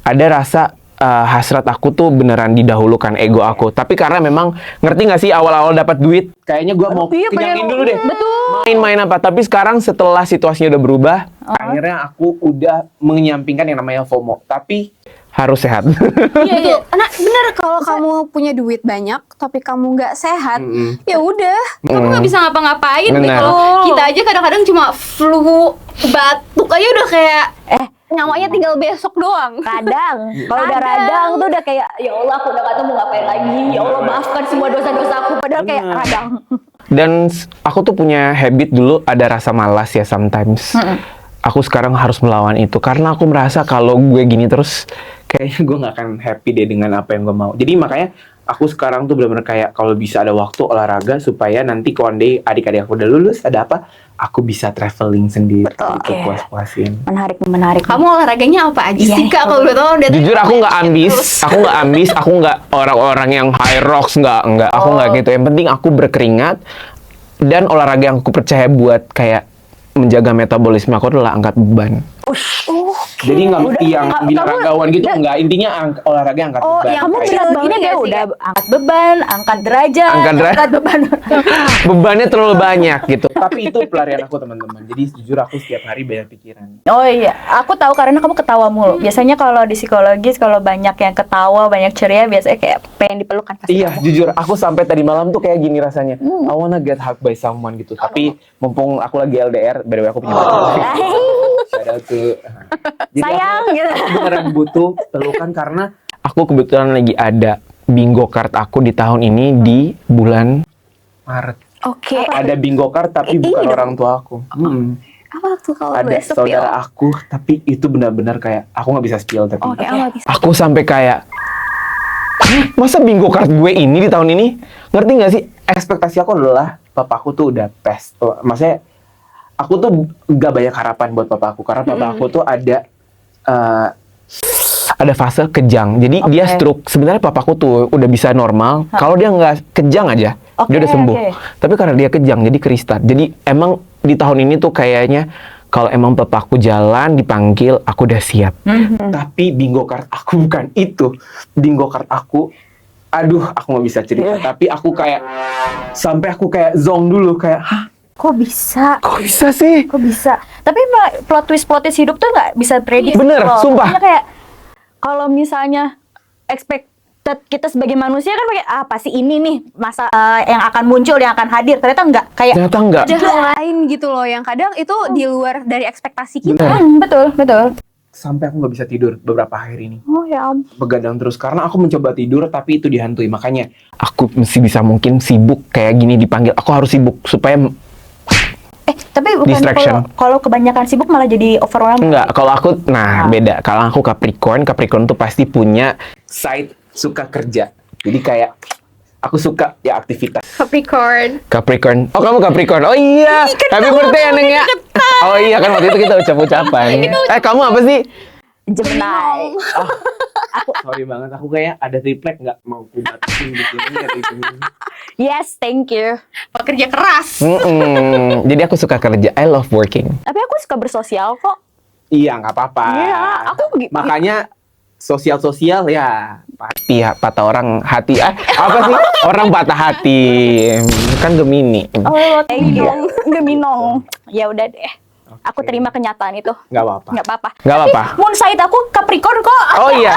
ada rasa hasrat aku tuh beneran didahulukan ego aku. Tapi karena memang ngerti nggak sih awal-awal dapat duit, kayaknya gue mau kenyangin dulu deh. Main-main apa. Tapi sekarang setelah situasinya udah berubah, akhirnya aku udah menyampingkan yang namanya FOMO. Tapi harus sehat. Iya. Nah, bener, kalau kamu punya duit banyak tapi kamu nggak sehat, ya udah, kamu nggak bisa ngapa-ngapain. Kalau kita aja kadang-kadang cuma flu, batuk aja udah kayak nyawanya tinggal besok doang. Kadang kalau udah radang tuh udah kayak ya Allah, aku udah gak tahu mau ngapain lagi. Ya Allah, maafkan semua dosa-dosa aku. Padahal kayak radang. Dan aku tuh punya habit dulu, ada rasa malas ya sometimes. Aku sekarang harus melawan itu karena aku merasa kalau gue gini terus kayaknya gue nggak akan happy deh dengan apa yang gue mau. Jadi makanya Aku sekarang tuh benar-benar kayak kalau bisa ada waktu olahraga supaya nanti one day adik-adik aku udah lulus ada apa, aku bisa traveling sendiri. Betul. Itu puas-puasin. Menarik. Kamu olahraganya apa aja Iya sih nih, Kak? Kalau boleh tahu udah Jujur aku nggak ambis, aku nggak orang-orang yang high rocks, nggak, aku nggak gitu. Yang penting aku berkeringat dan olahraga yang aku percaya buat kayak menjaga metabolisme aku adalah angkat beban. Jadi nggak yang binaragawan gitu, nggak. Intinya olahraga angkat beban. yang Kamu Kayak berat gitu banget ya ya, sih, udah Kak? angkat beban, angkat derajat, angkat beban. Bebannya terlalu banyak gitu. Tapi itu pelarian aku teman-teman. Jadi jujur aku setiap hari banyak pikiran. Oh iya, aku tahu karena kamu ketawa mulu. Biasanya kalau di psikologis kalau banyak yang ketawa, banyak ceria, biasanya kayak pengen dipelukan pasti. Iya, jujur aku sampai tadi malam tuh kayak gini rasanya. I wanna get hugged by someone gitu. Tapi mumpung aku lagi LDR, by the way aku punya pacar. Shout out to jadi Sayang, aku gitu. beneran butuh pelukan karena aku kebetulan lagi ada bingo card aku di tahun ini di bulan Maret. Oke. Ada bingo card tapi bukan orang tua aku. Apa tuh kalau Ada boleh spill? saudara aku tapi itu benar-benar kayak aku nggak bisa spill tapi Oke, aku nggak bisa. aku sampai kayak "Hah, masa bingo card gue ini di tahun ini?" Ngerti nggak sih? Ekspektasi aku adalah papaku tuh udah pes. Maksudnya aku tuh gak banyak harapan buat papaku karena papaku tuh ada fase kejang. Jadi dia stroke. Sebenarnya papaku tuh udah bisa normal. Kalau dia nggak kejang aja, dia udah sembuh. Tapi karena dia kejang, jadi restart. Jadi emang di tahun ini tuh kayaknya kalau emang papaku jalan dipanggil, aku udah siap. Tapi bingo card aku bukan itu. Bingo card aku, aduh, aku nggak bisa cerita. Tapi aku kayak sampai aku kayak zong dulu kayak, hah? Kok bisa? Kok bisa sih? Kok bisa? Tapi plot twist hidup tuh nggak bisa prediksi. Bener, loh. sumpah. Makanya kayak kalau misalnya expected kita sebagai manusia kan kayak pasti ini nih masa yang akan muncul, yang akan hadir. Ternyata enggak. Kayak Ternyata enggak. Ada hal lain gitu loh yang kadang itu di luar dari ekspektasi kita. betul. Sampai aku nggak bisa tidur beberapa hari ini. Oh ya ampun. Begadang terus karena aku mencoba tidur tapi itu dihantui. Makanya aku mesti bisa mungkin sibuk kayak gini dipanggil. Aku harus sibuk supaya Tapi bukan Distraction. kalau kebanyakan sibuk malah jadi overwhelmed. enggak. Kalau aku beda. Kalau aku Capricorn tuh pasti punya side suka kerja. Jadi kayak aku suka ya aktivitas. Capricorn. Oh, kamu Capricorn. Oh iya. Happy birthday ya, Neng ya. Oh iya kan waktu itu kita ucap-ucapan. Kamu apa sih? Gemini. Sorry banget. Aku kayak ada triplek nggak mau ku batasin di sini ya di sini. Yes, thank you. Pekerja keras. Jadi aku suka kerja. I love working. Tapi aku suka bersosial kok. Iya, nggak apa-apa. Iya, aku Makanya sosial ya patah orang hati. Apa sih? Orang patah hati. Kan Gemini. Oh, thank you. Geminong. Ya udah deh. Aku terima kenyataan itu. Nggak apa-apa. Nggak apa-apa. Nggak Tapi apa-apa. moon sign aku Capricorn kok. Oh iya,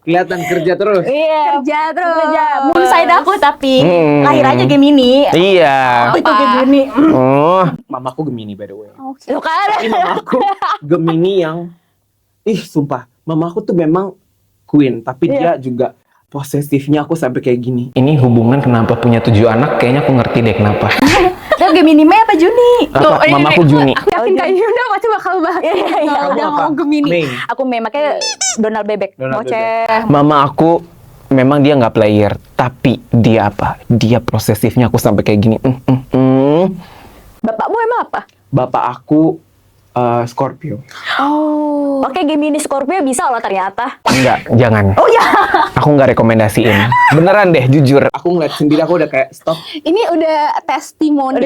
kelihatan kerja terus. Iya. Kerja terus. Kerja. Moon sign aku tapi Hmm. lahir aja Gemini. Iya. Itu Gemini. Oh, mamaku Gemini by the way. Tuh kan. Tapi mamaku Gemini yang sumpah, mamaku tuh memang queen, tapi dia juga posesifnya aku sampai kayak gini. Ini hubungan kenapa punya 7 anak, kayaknya aku ngerti deh kenapa. Tuh Gemini Mei apa Juni? Apa, mamaku Juni. Aku yakin Kak Yunda pasti bakal bahas. Iya. Kamu Udah apa? mau Gemini. Mei. Aku Mei makanya Donald Bebek. Donald Ngoceh. Mama aku memang dia nggak player, tapi dia apa? Dia posesifnya aku sampai kayak gini. Bapakmu emang apa? Bapak aku Scorpio. Oh. Oke, Gemini Scorpio bisa loh ternyata. Enggak, jangan. Oh ya. Aku nggak rekomendasiin. Beneran deh, jujur. Aku ngeliat sendiri, aku udah kayak stop. Ini udah testimoni.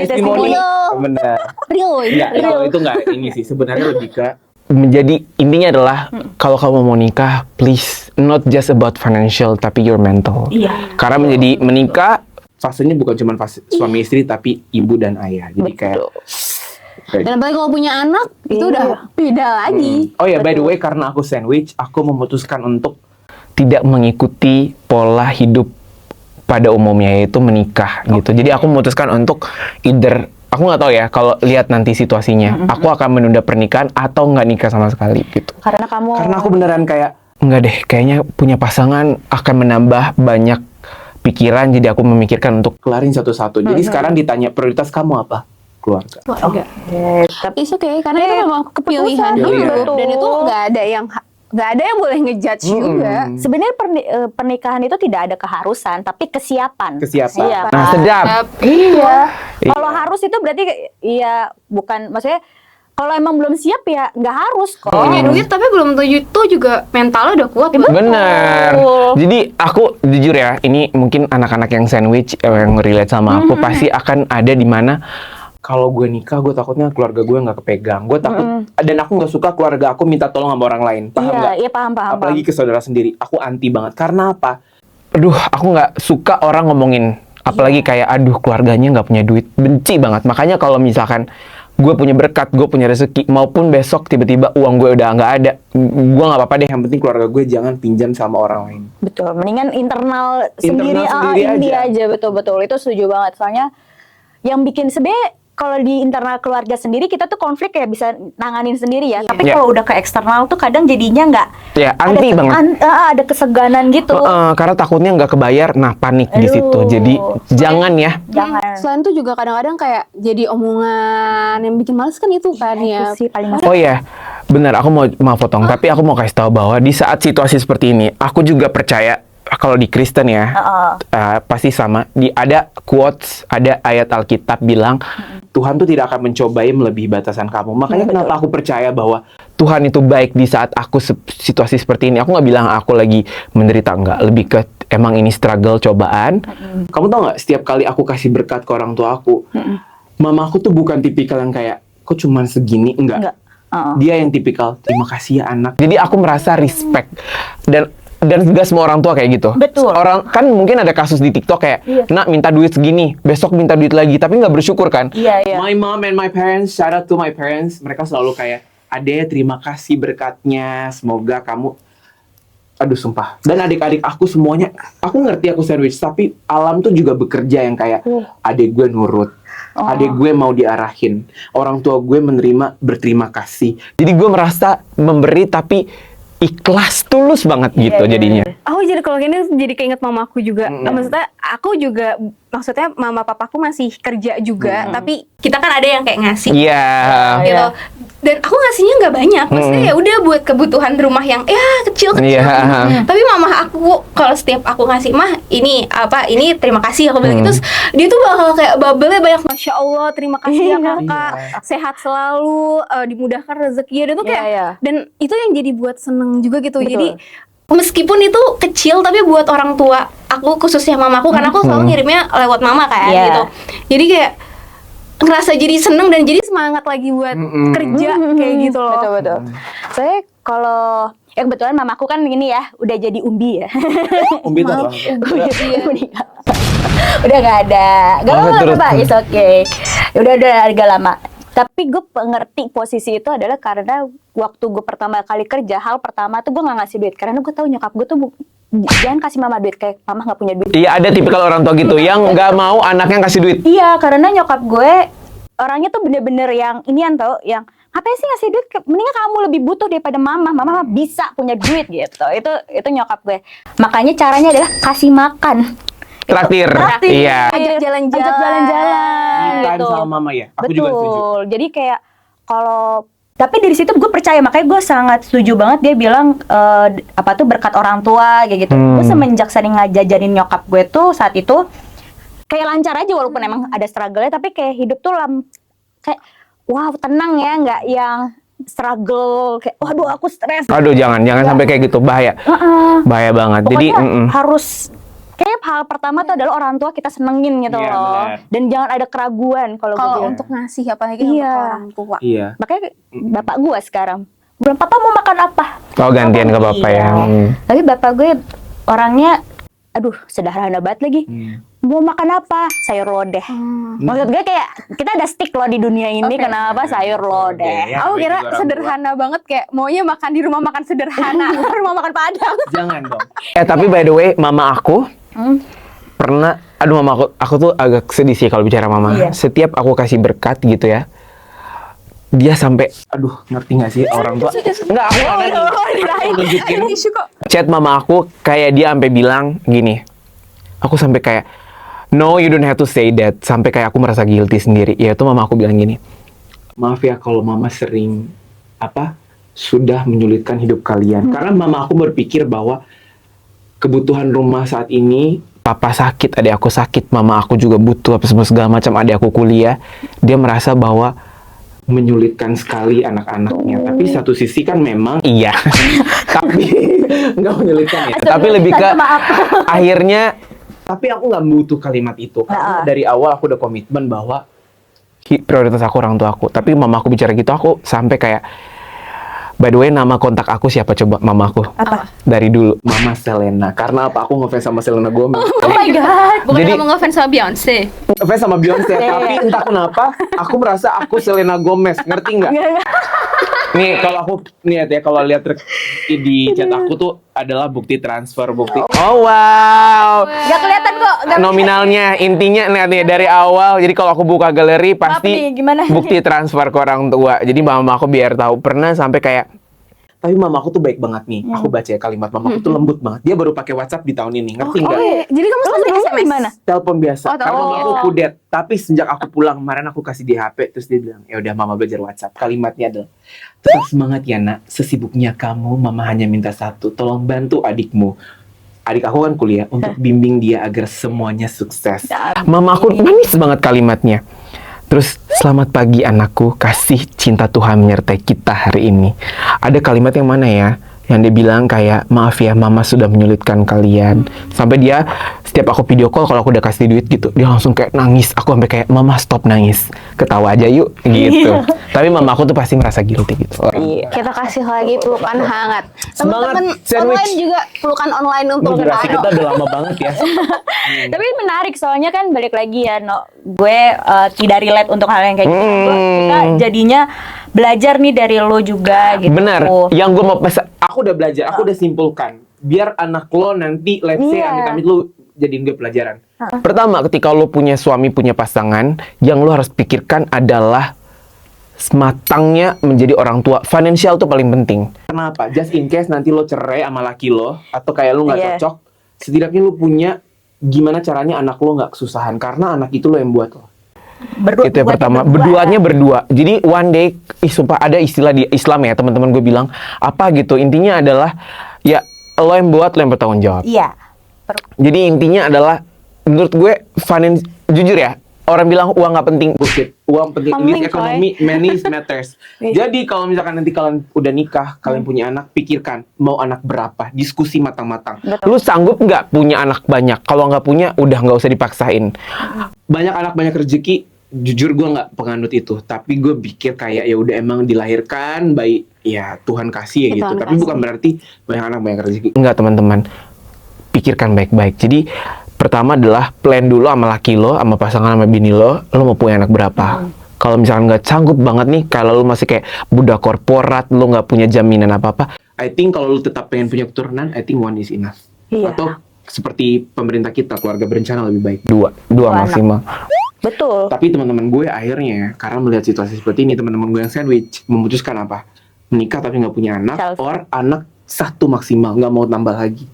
Bener. Real. Itu nggak ini sih. Sebenarnya lebih ke menjadi intinya adalah kalau kamu mau nikah, please not just about financial, tapi your mental. Iya. Karena menjadi menikah fasenya bukan cuma fase suami istri, tapi ibu dan ayah. Jadi kayak Dan apalagi kalau punya anak itu udah beda lagi. Oh ya, by the way, karena aku sandwich, aku memutuskan untuk tidak mengikuti pola hidup pada umumnya, yaitu menikah gitu. Jadi aku memutuskan untuk either, aku nggak tahu ya, kalau lihat nanti situasinya, aku akan menunda pernikahan atau nggak nikah sama sekali gitu. Karena Karena aku beneran kayak, nggak deh, kayaknya punya pasangan akan menambah banyak pikiran, jadi aku memikirkan untuk kelarin satu-satu. Jadi sekarang ditanya, prioritas kamu apa? Keluarga. Tapi itu kayak karena itu memang kepilihan keputusan. hidup Betul. dan itu nggak ada yang nggak ada yang boleh ngejudge juga. Sebenarnya pernikahan itu tidak ada keharusan, tapi kesiapan. Kesiapan. Iya, Nah, Pak. sedap. Iya. Iya. Kalau harus itu berarti ya bukan, maksudnya kalau emang belum siap ya nggak harus kok. Punya duit tapi belum tentu juga mentalnya udah kuat. Bener. Jadi aku jujur ya, ini mungkin anak-anak yang sandwich yang relate sama aku pasti akan ada di mana kalau gue nikah, gue takutnya keluarga gue nggak kepegang. Gue takut dan aku nggak suka keluarga aku minta tolong sama orang lain. Paham Iya, nggak? iya paham. Apalagi ke saudara sendiri. Aku anti banget. Karena apa? Aduh, aku nggak suka orang ngomongin. Apalagi kayak, aduh keluarganya nggak punya duit. Benci banget. Makanya kalau misalkan gue punya berkat, gue punya rezeki, maupun besok tiba-tiba uang gue udah nggak ada, gue nggak apa-apa deh. Yang penting keluarga gue jangan pinjam sama orang lain. Betul, mendingan internal Internal sendiri ini aja. aja. Betul, itu setuju banget. Soalnya yang bikin sebenarnya kalau di internal keluarga sendiri kita tuh konflik ya bisa nanganin sendiri ya. Tapi Iya. kalau udah ke eksternal tuh kadang jadinya nggak Ya, anti banget. ada keseganan gitu. Karena takutnya nggak kebayar, nah panik di Aduh. situ. Jadi jangan ya. Jangan. Selain itu juga kadang-kadang kayak jadi omongan yang bikin males kan itu kan ya. Itu sih paling Oh iya, benar. Aku mau potong, tapi aku mau kasih tahu bahwa di saat situasi seperti ini, aku juga percaya kalau di Kristen ya, pasti sama. Ada quotes, ada ayat Alkitab bilang Tuhan tuh tidak akan mencobai melebihi batasan kamu. Makanya kenapa aku percaya bahwa Tuhan itu baik di saat aku situasi seperti ini. Aku nggak bilang aku lagi menderita, enggak. Lebih ke emang ini struggle, cobaan. Kamu tau nggak? Setiap kali aku kasih berkat ke orang tua aku, mama aku tuh bukan tipikal yang kayak, kok cuman segini, enggak. Dia yang tipikal, terima kasih ya anak. Jadi aku merasa respect dan gak semua orang tua kayak gitu. Betul. Orang kan mungkin ada kasus di TikTok kayak, nak minta duit segini, besok minta duit lagi, tapi nggak bersyukur kan? Iya. My mom and my parents, shout out to my parents, mereka selalu kayak, Ade terima kasih berkatnya, semoga kamu, aduh sumpah. Dan adik-adik aku semuanya, aku ngerti aku sandwich, tapi alam tuh juga bekerja yang kayak, adik gue nurut. Adik gue mau diarahin, orang tua gue menerima, berterima kasih. Jadi gue merasa memberi tapi ikhlas, tulus banget gitu jadinya. Aku jadi kalau gini jadi keinget mama aku juga. Maksudnya aku juga, maksudnya mama papaku masih kerja juga, tapi kita kan ada yang kayak ngasih. Iya. Gitu. Dan aku ngasihnya nggak banyak, maksudnya ya udah buat kebutuhan rumah yang ya kecil-kecil. Tapi mama aku kalau setiap aku ngasih, mah ini apa, ini terima kasih, aku bilang gitu, terus dia tuh bakal kayak bubble-nya banyak, masya Allah, terima kasih ya kakak, sehat selalu, dimudahkan rezekinya, dan tuh kayak, dan itu yang jadi buat seneng juga gitu. Jadi meskipun itu kecil, tapi buat orang tua aku, khususnya mamaku, karena aku selalu ngirimnya lewat mama kan gitu. Jadi kayak ngerasa jadi seneng dan jadi semangat lagi buat kerja kayak gitu loh. Betul. Saya kalau kebetulan mamaku kan ini ya udah jadi umbi ya. Umbi tuh apa? Udah nggak ada. Gak apa-apa, it's okay. Udah agak lama. Tapi gue pengerti posisi itu adalah karena waktu gue pertama kali kerja, hal pertama tuh gue nggak ngasih duit karena gue tahu nyokap gue tuh jangan kasih mama duit, kayak mama nggak punya duit. Iya, ada tipikal orang tua gitu yang nggak mau anaknya kasih duit. Iya, karena nyokap gue orangnya tuh bener-bener yang inian tau, yang ngapain sih ngasih duit? Mendingan kamu lebih butuh daripada mama. Mama bisa punya duit gitu. Itu nyokap gue. Makanya caranya adalah kasih makan. Traktir. Iya. Ajak jalan-jalan. Time gitu. sama mama ya. Aku Betul. juga setuju. Jadi kayak kalau tapi dari situ gue percaya, makanya gue sangat setuju banget dia bilang apa tuh berkat orang tua kayak gitu. Gue semenjak sering ngajajarin nyokap gue tuh saat itu kayak lancar aja walaupun emang ada struggle-nya, tapi kayak hidup tuh kayak wow tenang ya, nggak yang struggle kayak waduh aku stres. Aduh jangan sampai kayak gitu, bahaya. Bahaya banget. Pokoknya jadi harus kayak hal pertama tuh adalah orang tua kita senengin gitu Iya, loh. benar. Dan jangan ada keraguan kalau gue bilang. untuk ngasih apalagi Iya. untuk orang tua. Iya. Makanya bapak gue sekarang bilang, papa mau makan apa? Oh gantian ke bapak ya. Tapi bapak gue orangnya aduh sederhana banget lagi. Mau makan apa? Sayur lodeh. Maksud gue kayak kita ada stick loh di dunia ini, kenapa sayur lodeh? Ya, Aku gue kira juga orang sederhana banget, kayak maunya makan di rumah makan sederhana, rumah makan Padang. Jangan dong. Tapi by the way, mama aku pernah, aduh mama aku tuh agak sedih sih kalau bicara mama. Iya. Setiap aku kasih berkat gitu ya, dia sampai, aduh ngerti nggak sih orang tua? Enggak, aku nunjukin. Chat mama aku kayak dia sampai bilang gini, aku sampai kayak, no you don't have to say that, sampai kayak aku merasa guilty sendiri. Ya itu mama aku bilang gini, maaf ya kalau mama sering sudah menyulitkan hidup kalian. Karena mama aku berpikir bahwa kebutuhan rumah saat ini, papa sakit, adik aku sakit, mama aku juga butuh apa semua segala macam, adik aku kuliah, dia merasa bahwa menyulitkan sekali anak-anaknya. Tapi satu sisi kan memang iya, tapi nggak menyulitkan ya. Tapi lebih ke akhirnya. Tapi aku nggak butuh kalimat itu. Karena dari awal aku udah komitmen bahwa prioritas aku orang tua aku. Tapi mama aku bicara gitu, aku sampai kayak, by the way, nama kontak aku siapa coba? Mama aku. Apa? Dari dulu, Mama Selena. Karena apa? Aku ngefans sama Selena Gomez. Oh my god. Bukan Jadi- kamu ngefans sama Beyonce. Ngefans sama Beyonce. Tapi entah kenapa, aku merasa aku Selena Gomez. Ngerti nggak? Nih, kalau aku lihat ya, kalau lihat di chat aku tuh adalah bukti transfer, bukti. Oh wow. Gak kelihatan kok. Gak Nominalnya, intinya lihat nih dari awal. Jadi kalau aku buka galeri Maaf pasti nih, gimana? bukti transfer ke orang tua. Jadi mama aku biar tahu. Pernah sampai kayak, tapi mama aku tuh baik banget nih. Aku baca ya kalimat mama aku tuh lembut banget. Dia baru pakai WhatsApp di tahun ini, ngerti nggak? Jadi kamu selalu SMS gimana? Telepon biasa. Oh, Karena telepon aku biasa. kudet. Tapi sejak aku pulang kemarin aku kasih di HP, terus dia bilang, ya udah mama belajar WhatsApp. Kalimatnya adalah, tetap semangat ya nak. Sesibuknya kamu, mama hanya minta satu. Tolong bantu adikmu. Adik aku kan kuliah untuk bimbing dia agar semuanya sukses. Mama aku manis banget kalimatnya. Terus, selamat pagi anakku, kasih cinta Tuhan menyertai kita hari ini. Ada kalimat yang mana ya? Yang dia bilang kayak, maaf ya mama sudah menyulitkan kalian. Sampai dia, setiap aku video call, kalau aku udah kasih duit gitu, dia langsung kayak nangis. Aku sampai kayak, mama stop nangis. Ketawa aja yuk, gitu. Tapi mama aku tuh pasti merasa guilty gitu. Kita kasih lagi pelukan hangat. Semangat, Teman-teman sandwich. online juga pelukan online untuk Durasi Rano. kita udah lama banget ya. Tapi menarik soalnya kan balik lagi ya, no, gue tidak relate untuk hal yang kayak gitu. Kita jadinya belajar nih dari lo juga gitu. Benar. Yang gue mau pesan, aku udah belajar, aku udah simpulkan. Biar anak lo nanti, let's say, Iya. amit-amit lo jadiin gue pelajaran. Pertama, ketika lo punya suami, punya pasangan, yang lo harus pikirkan adalah matangnya menjadi orang tua. Financial tuh paling penting. Kenapa? Just in case nanti lo cerai sama laki lo, atau kayak lo nggak Iya. cocok, setidaknya lo punya gimana caranya anak lo nggak kesusahan. Karena anak itu lo yang buat lo. Berdua, Itu yang pertama, berduanya berdua. Jadi one day, sumpah ada istilah di Islam ya, teman-teman gue bilang apa gitu. Intinya adalah ya lo yang buat, lo yang bertanggung jawab. Iya. Jadi intinya adalah menurut gue jujur ya, orang bilang uang nggak penting, bullshit. Uang penting, Penting, ini ekonomi, money matters. Jadi kalau misalkan nanti kalian udah nikah, kalian punya anak, pikirkan mau anak berapa, diskusi matang-matang. Lu sanggup nggak punya anak banyak? Kalau nggak punya, udah nggak usah dipaksain. Banyak anak banyak rezeki. Jujur gue nggak penganut itu, tapi gue pikir kayak ya udah emang dilahirkan baik, ya Tuhan kasih ya gitu. Tuhan Tapi kasih. bukan berarti banyak anak banyak rezeki. Enggak teman-teman, pikirkan baik-baik. Jadi pertama adalah plan dulu sama laki lo, sama pasangan, sama bini lo mau punya anak berapa. Kalau misalkan nggak sanggup banget nih, kalau lo masih kayak budak korporat, lo nggak punya jaminan apa-apa, I think kalau lo tetap pengen punya keturunan, I think one is enough. Iya. Atau seperti pemerintah kita, keluarga berencana lebih baik. Dua anak. maksimal. Betul. Tapi teman-teman gue akhirnya, karena melihat situasi seperti ini, teman-teman gue yang sandwich memutuskan apa? Menikah tapi nggak punya anak, Self. or anak satu maksimal, nggak mau tambah lagi.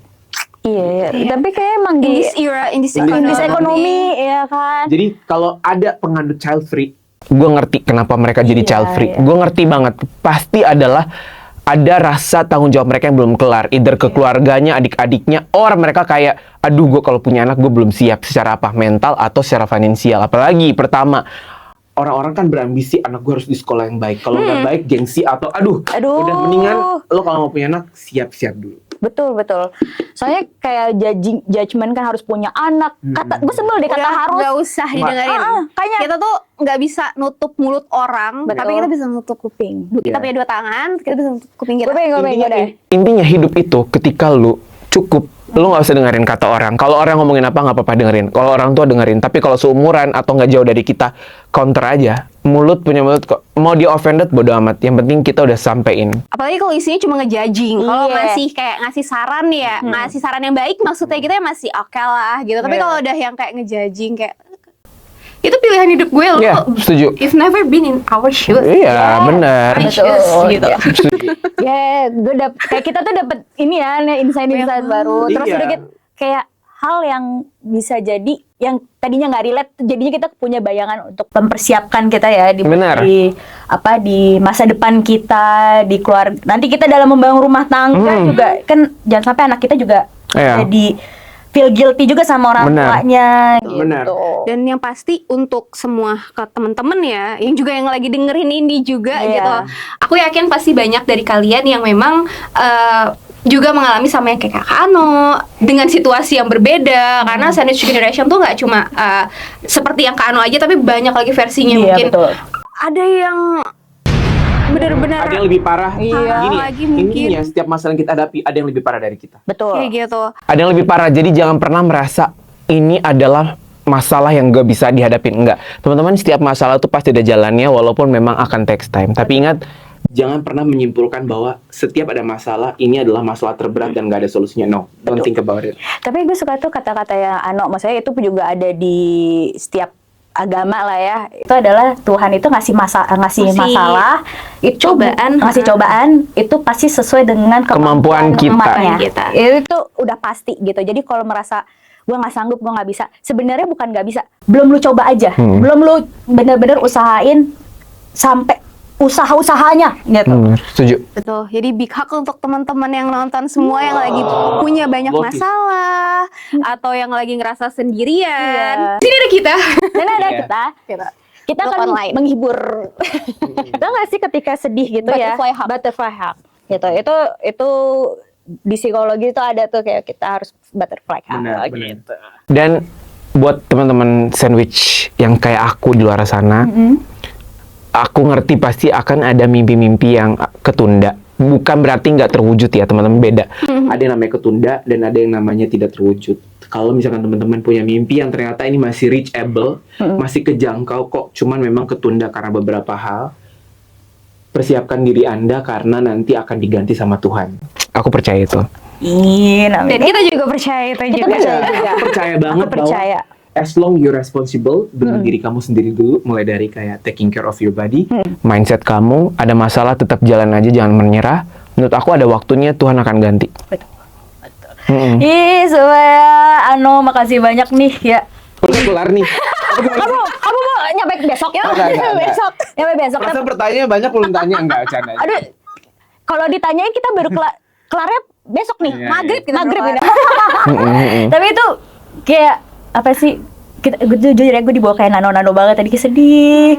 Iya. Tapi kayak emang In di this era, in this ekonomi ya kan. Jadi kalau ada penganut child free, gue ngerti kenapa mereka jadi Iya, child free. iya. Gue ngerti banget. Pasti adalah ada rasa tanggung jawab mereka yang belum kelar. Either ke keluarganya, adik-adiknya, or mereka kayak, aduh gue kalau punya anak gue belum siap secara apa, mental atau secara finansial. Apalagi pertama, orang-orang kan berambisi anak gue harus di sekolah yang baik. Kalau nggak baik, gengsi atau aduh, udah mendingan lo kalau mau punya anak siap-siap dulu. Betul. Soalnya kayak judgement kan harus punya anak. Kata gue sebel deh kata harus. Nggak usah didengerin. Kayaknya Kita tuh nggak bisa nutup mulut orang, Betul. tapi kita bisa nutup kuping. Iya. Kita punya dua tangan, kita bisa nutup kuping kita. Intinya hidup itu ketika lu cukup, lu nggak usah dengerin kata orang. Kalau orang ngomongin apa nggak apa-apa dengerin. Kalau orang tua dengerin. Tapi kalau seumuran atau nggak jauh dari kita, counter aja. Mulut punya mulut kok. Mau di offended bodo amat. Yang penting kita udah sampein. Apalagi kalau isinya cuma ngejudging. Kalau Iya. masih kayak ngasih saran ya, ngasih saran yang baik, maksudnya kita masih oke lah gitu. Tapi Iya. kalau udah yang kayak ngejudging kayak itu pilihan hidup gue loh. Iya, setuju. You've never been in our shoes. Iya, benar. Precious, gitu. Setuju. Ya, gue kayak kita tuh dapet ini ya, insight Banyak baru. Terus Iya. udah kayak hal yang bisa jadi yang tadinya nggak relate, jadinya kita punya bayangan untuk mempersiapkan kita ya Benar. di masa depan kita, di keluarga. Nanti kita dalam membangun rumah tangga juga kan, jangan sampai anak kita juga jadi feel guilty juga sama orang tuanya gitu. Benar. Dan yang pasti untuk semua ke temen-temen ya, yang juga yang lagi dengerin ini juga gitu. Aku yakin pasti banyak dari kalian yang memang juga mengalami sama yang kayak Kakak Ano dengan situasi yang berbeda, karena sandwich generation tuh nggak cuma seperti yang Kak Ano aja, tapi banyak lagi versinya. Mungkin betul. ada yang benar-benar Ada yang lebih parah. Gini, lagi mungkin. intinya setiap masalah yang kita hadapi ada yang lebih parah dari kita. Betul. kayak gitu. Ada yang lebih parah, jadi jangan pernah merasa ini adalah masalah yang gak bisa dihadapin. Enggak, teman-teman, setiap masalah tuh pasti ada jalannya, walaupun memang akan takes time. Tapi ingat, jangan pernah menyimpulkan bahwa setiap ada masalah, ini adalah masalah terberat dan gak ada solusinya. No, don't think about it. Tapi gue suka tuh kata-kata yang Ano, maksudnya itu juga ada di setiap agama lah ya. Itu adalah Tuhan itu ngasih masalah, itu ngasih cobaan, itu pasti sesuai dengan kemampuan kita. Itu udah pasti gitu. Jadi kalau merasa gue nggak sanggup, gue nggak bisa, sebenarnya bukan nggak bisa, belum lu coba aja, belum lu bener-bener usahain sampai usaha-usahanya gitu. Setuju. Betul. Jadi big hug untuk teman-teman yang nonton semua yang lagi punya banyak masalah atau yang lagi ngerasa sendirian. Sini ada kita. Dan ada kita Look kan online. menghibur. Tau nggak sih ketika sedih gitu butterfly hug gitu. Itu di psikologi itu ada tuh, kayak kita harus butterfly hug gitu. Dan buat teman-teman sandwich yang kayak aku di luar sana, aku ngerti pasti akan ada mimpi-mimpi yang ketunda. Bukan berarti nggak terwujud ya, teman-teman, beda. Ada yang namanya ketunda dan ada yang namanya tidak terwujud. Kalau misalkan teman-teman punya mimpi yang ternyata ini masih reachable, masih kejangkau kok, cuman memang ketunda karena beberapa hal, persiapkan diri Anda karena nanti akan diganti sama Tuhan. Aku percaya itu. Dan kita juga percaya itu juga. Aku percaya banget bahwa as long you're responsible dengan diri kamu sendiri dulu, mulai dari kayak taking care of your body, mindset kamu, ada masalah tetap jalan aja, jangan menyerah. Menurut aku ada waktunya Tuhan akan ganti. Betul. Semuanya Ano, makasih banyak nih ya. Udah kelar nih. Kamu mau nyampe besok? Nyampe besok. Rasa pertanyaannya banyak, belum tanya, enggak canda. Aduh, kalau ditanyain kita baru kelarnya besok nih, maghrib ini. Tapi itu kayak apa sih? Jujur ya, gue dibawa kayak nano banget tadi, kayak sedih.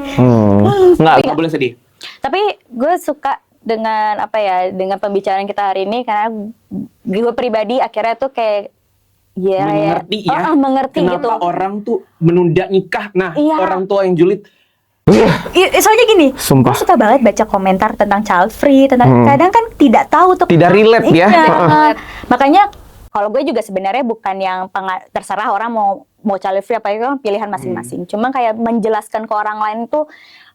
Nggak boleh sedih. Tapi gue suka dengan dengan pembicaraan kita hari ini, karena gue pribadi akhirnya tuh kayak mengerti kenapa gitu. orang tuh menunda nikah. Nah, orang tua yang julid. Soalnya gini, Sumpah. gue suka banget baca komentar tentang child free, kadang kan tidak tahu tuh, Tidak relate ya. Makanya kalau gue juga sebenarnya bukan yang terserah orang mau child free apa, itu kan pilihan masing-masing. Cuma kayak menjelaskan ke orang lain tuh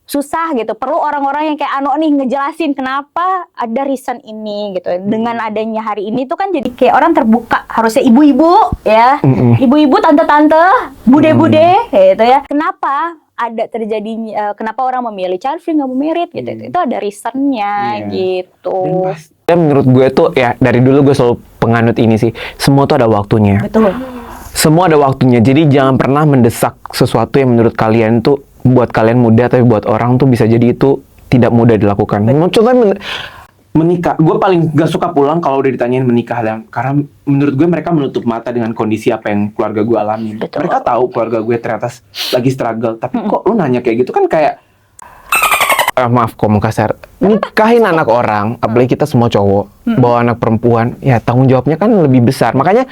susah gitu. Perlu orang-orang yang kayak Ano nih ngejelasin kenapa ada reason ini gitu. Dengan adanya hari ini tuh kan jadi kayak orang terbuka. Harusnya ibu-ibu ya, ibu-ibu, tante-tante, bude-bude gitu ya. Kenapa ada terjadinya, kenapa orang memilih child free nggak merit gitu. Itu ada reasonnya gitu. Dan menurut gue tuh ya, dari dulu gue selalu penganut ini sih, semua tuh ada waktunya. Betul. Semua ada waktunya. Jadi jangan pernah mendesak sesuatu yang menurut kalian tuh buat kalian mudah, tapi buat orang tuh bisa jadi itu tidak mudah dilakukan. Contohnya menikah. Gue paling gak suka pulang kalau udah ditanyain menikah, karena menurut gue mereka menutup mata dengan kondisi apa yang keluarga gue alami. Betul. Mereka tahu keluarga gue ternyata lagi struggle, tapi kok lu nanya kayak gitu, kan kayak maaf kok mau kasar, nikahin anak orang, apalagi kita semua cowok, bawa anak perempuan, ya tanggung jawabnya kan lebih besar. Makanya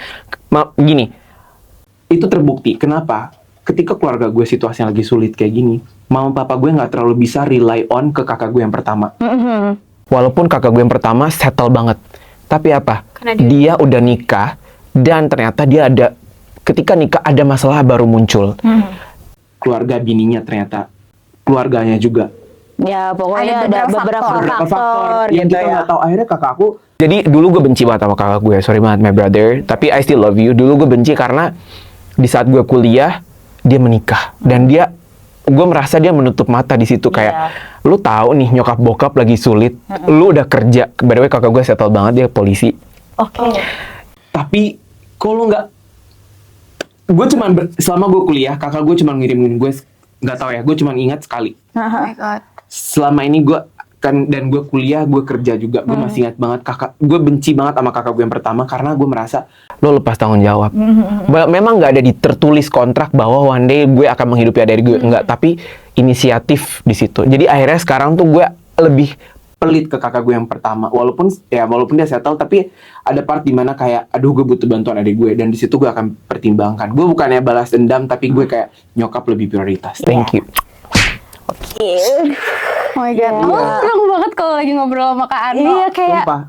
gini, itu terbukti. Kenapa? Ketika keluarga gue situasinya lagi sulit kayak gini, mama papa gue nggak terlalu bisa rely on ke kakak gue yang pertama. Walaupun kakak gue yang pertama settle banget, tapi apa? Dia udah nikah dan ternyata dia ada, ketika nikah ada masalah baru muncul. Keluarga bininya ternyata keluarganya juga. Ya pokoknya ada beberapa faktor yang gitu kita ya. nggak tahu. Akhirnya kakak aku, jadi dulu gue benci banget sama kakak gue, sorry banget my brother, tapi I still love you. Dulu gue benci karena di saat gue kuliah dia menikah, dan gue merasa dia menutup mata di situ, kayak lu tahu nih nyokap bokap lagi sulit, lu udah kerja. By the way kakak gue settle banget, dia polisi. Oke. Tapi kalau nggak gue cuman selama gue kuliah, kakak gue cuman ngirimin gue, nggak tahu ya, gue cuman ingat sekali. Oh my god. Selama ini gue kan, dan gue kuliah, gue kerja juga, gue masih ingat banget kakak. Gue benci banget sama kakak gue yang pertama karena gue merasa lo lepas tanggung jawab. Memang nggak ada di tertulis kontrak bahwa one day gue akan menghidupi adik gue, enggak, tapi inisiatif di situ. Jadi akhirnya sekarang tuh gue lebih pelit ke kakak gue yang pertama, walaupun dia settle, tapi ada part dimana kayak aduh gue butuh bantuan adik gue, dan di situ gue akan pertimbangkan. Gue bukannya balas dendam, tapi gue kayak nyokap lebih prioritas. Thank you. Oh my god. Aku seneng banget kalau lagi ngobrol sama Kak Ano. Iya kayak Sumpah.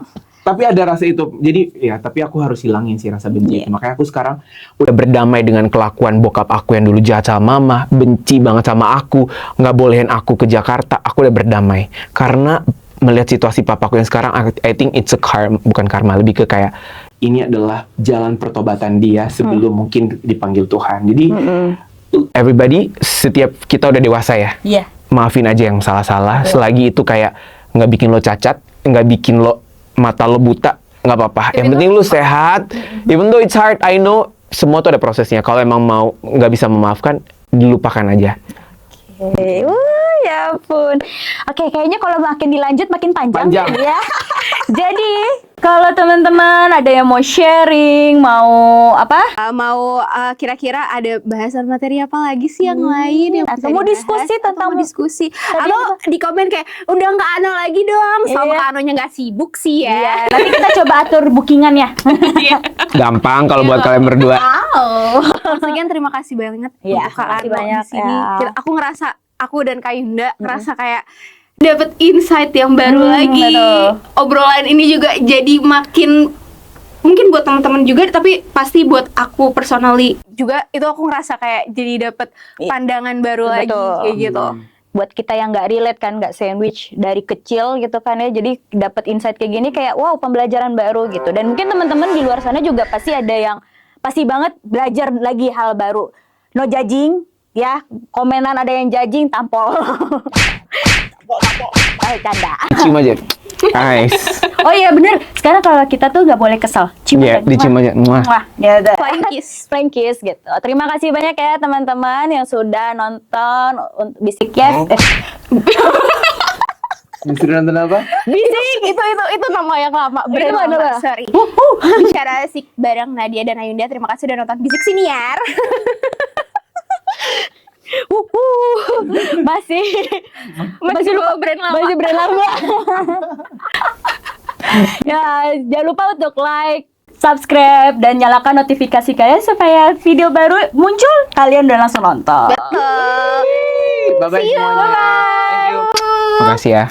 Tapi ada rasa itu. Jadi ya, tapi aku harus hilangin sih rasa benci itu. Makanya aku sekarang udah berdamai dengan kelakuan bokap aku yang dulu jahat sama mama, benci banget sama aku, nggak bolehin aku ke Jakarta. Aku udah berdamai karena melihat situasi papaku yang sekarang. I think it's a karma, bukan karma, lebih ke kayak ini adalah jalan pertobatan dia sebelum mungkin dipanggil Tuhan. Jadi everybody, setiap kita udah dewasa ya. Iya. Maafin aja yang salah-salah, selagi itu kayak nggak bikin lo cacat, nggak bikin lo mata lo buta, nggak apa-apa. Yang penting lo sehat. Even though it's hard, I know semua tuh ada prosesnya. Kalau emang mau nggak bisa memaafkan, dilupakan aja. Oke, ya ampun. Oke, kayaknya kalau makin dilanjut makin panjang. Ya. Jadi, kalau teman-teman ada yang mau sharing, mau apa? Kira-kira ada bahasan materi apa lagi sih yang lain yang Atau bisa mau dibahas? diskusi Atau tentang mau diskusi. Atau di komen kayak undang Kak Ano lagi dong. Sama Iya. Kak Anonya nggak sibuk sih Iya, ya. nanti kita coba atur bookingannya. Gampang kalau buat kalian berdua. Once again, terima kasih banget Iya, untuk Kak makasih Ano banyak di sini. ya. Aku ngerasa, aku dan Kak Yunda ngerasa kayak dapat insight yang baru lagi. betul. Obrolan ini juga jadi makin, mungkin buat teman-teman juga, tapi pasti buat aku personally juga itu aku ngerasa kayak jadi dapat pandangan baru lagi Betul. kayak gitu. Buat kita yang nggak relate kan, nggak sandwich dari kecil gitu kan ya, jadi dapat insight kayak gini kayak wow, pembelajaran baru gitu. Dan mungkin teman-teman di luar sana juga pasti ada yang pasti banget belajar lagi hal baru. No judging ya, komenan ada yang judging tampol. Canda. Cium aja. Nice. Oh iya bener, sekarang kalau kita tuh nggak boleh kesel. Cium Iya, aja. dicium aja. Muah. Wah, gitu. Flying kiss. Flying kiss gitu. Terima kasih banyak ya teman-teman yang sudah nonton Bisik ya. Disuruh nonton apa? Bisik itu nama yang lama. Itu Brand apa? lama. Sorry. Bicara asik bareng Nadia dan Ayunda. Terima kasih udah nonton Bisik Siniar. Masih lupa brand lama. Masih brand lama. Ya, jangan lupa untuk like, subscribe, dan nyalakan notifikasi kalian supaya video baru muncul, kalian udah langsung nonton. Betul. Bye-bye semuanya. Thank you. Makasih ya.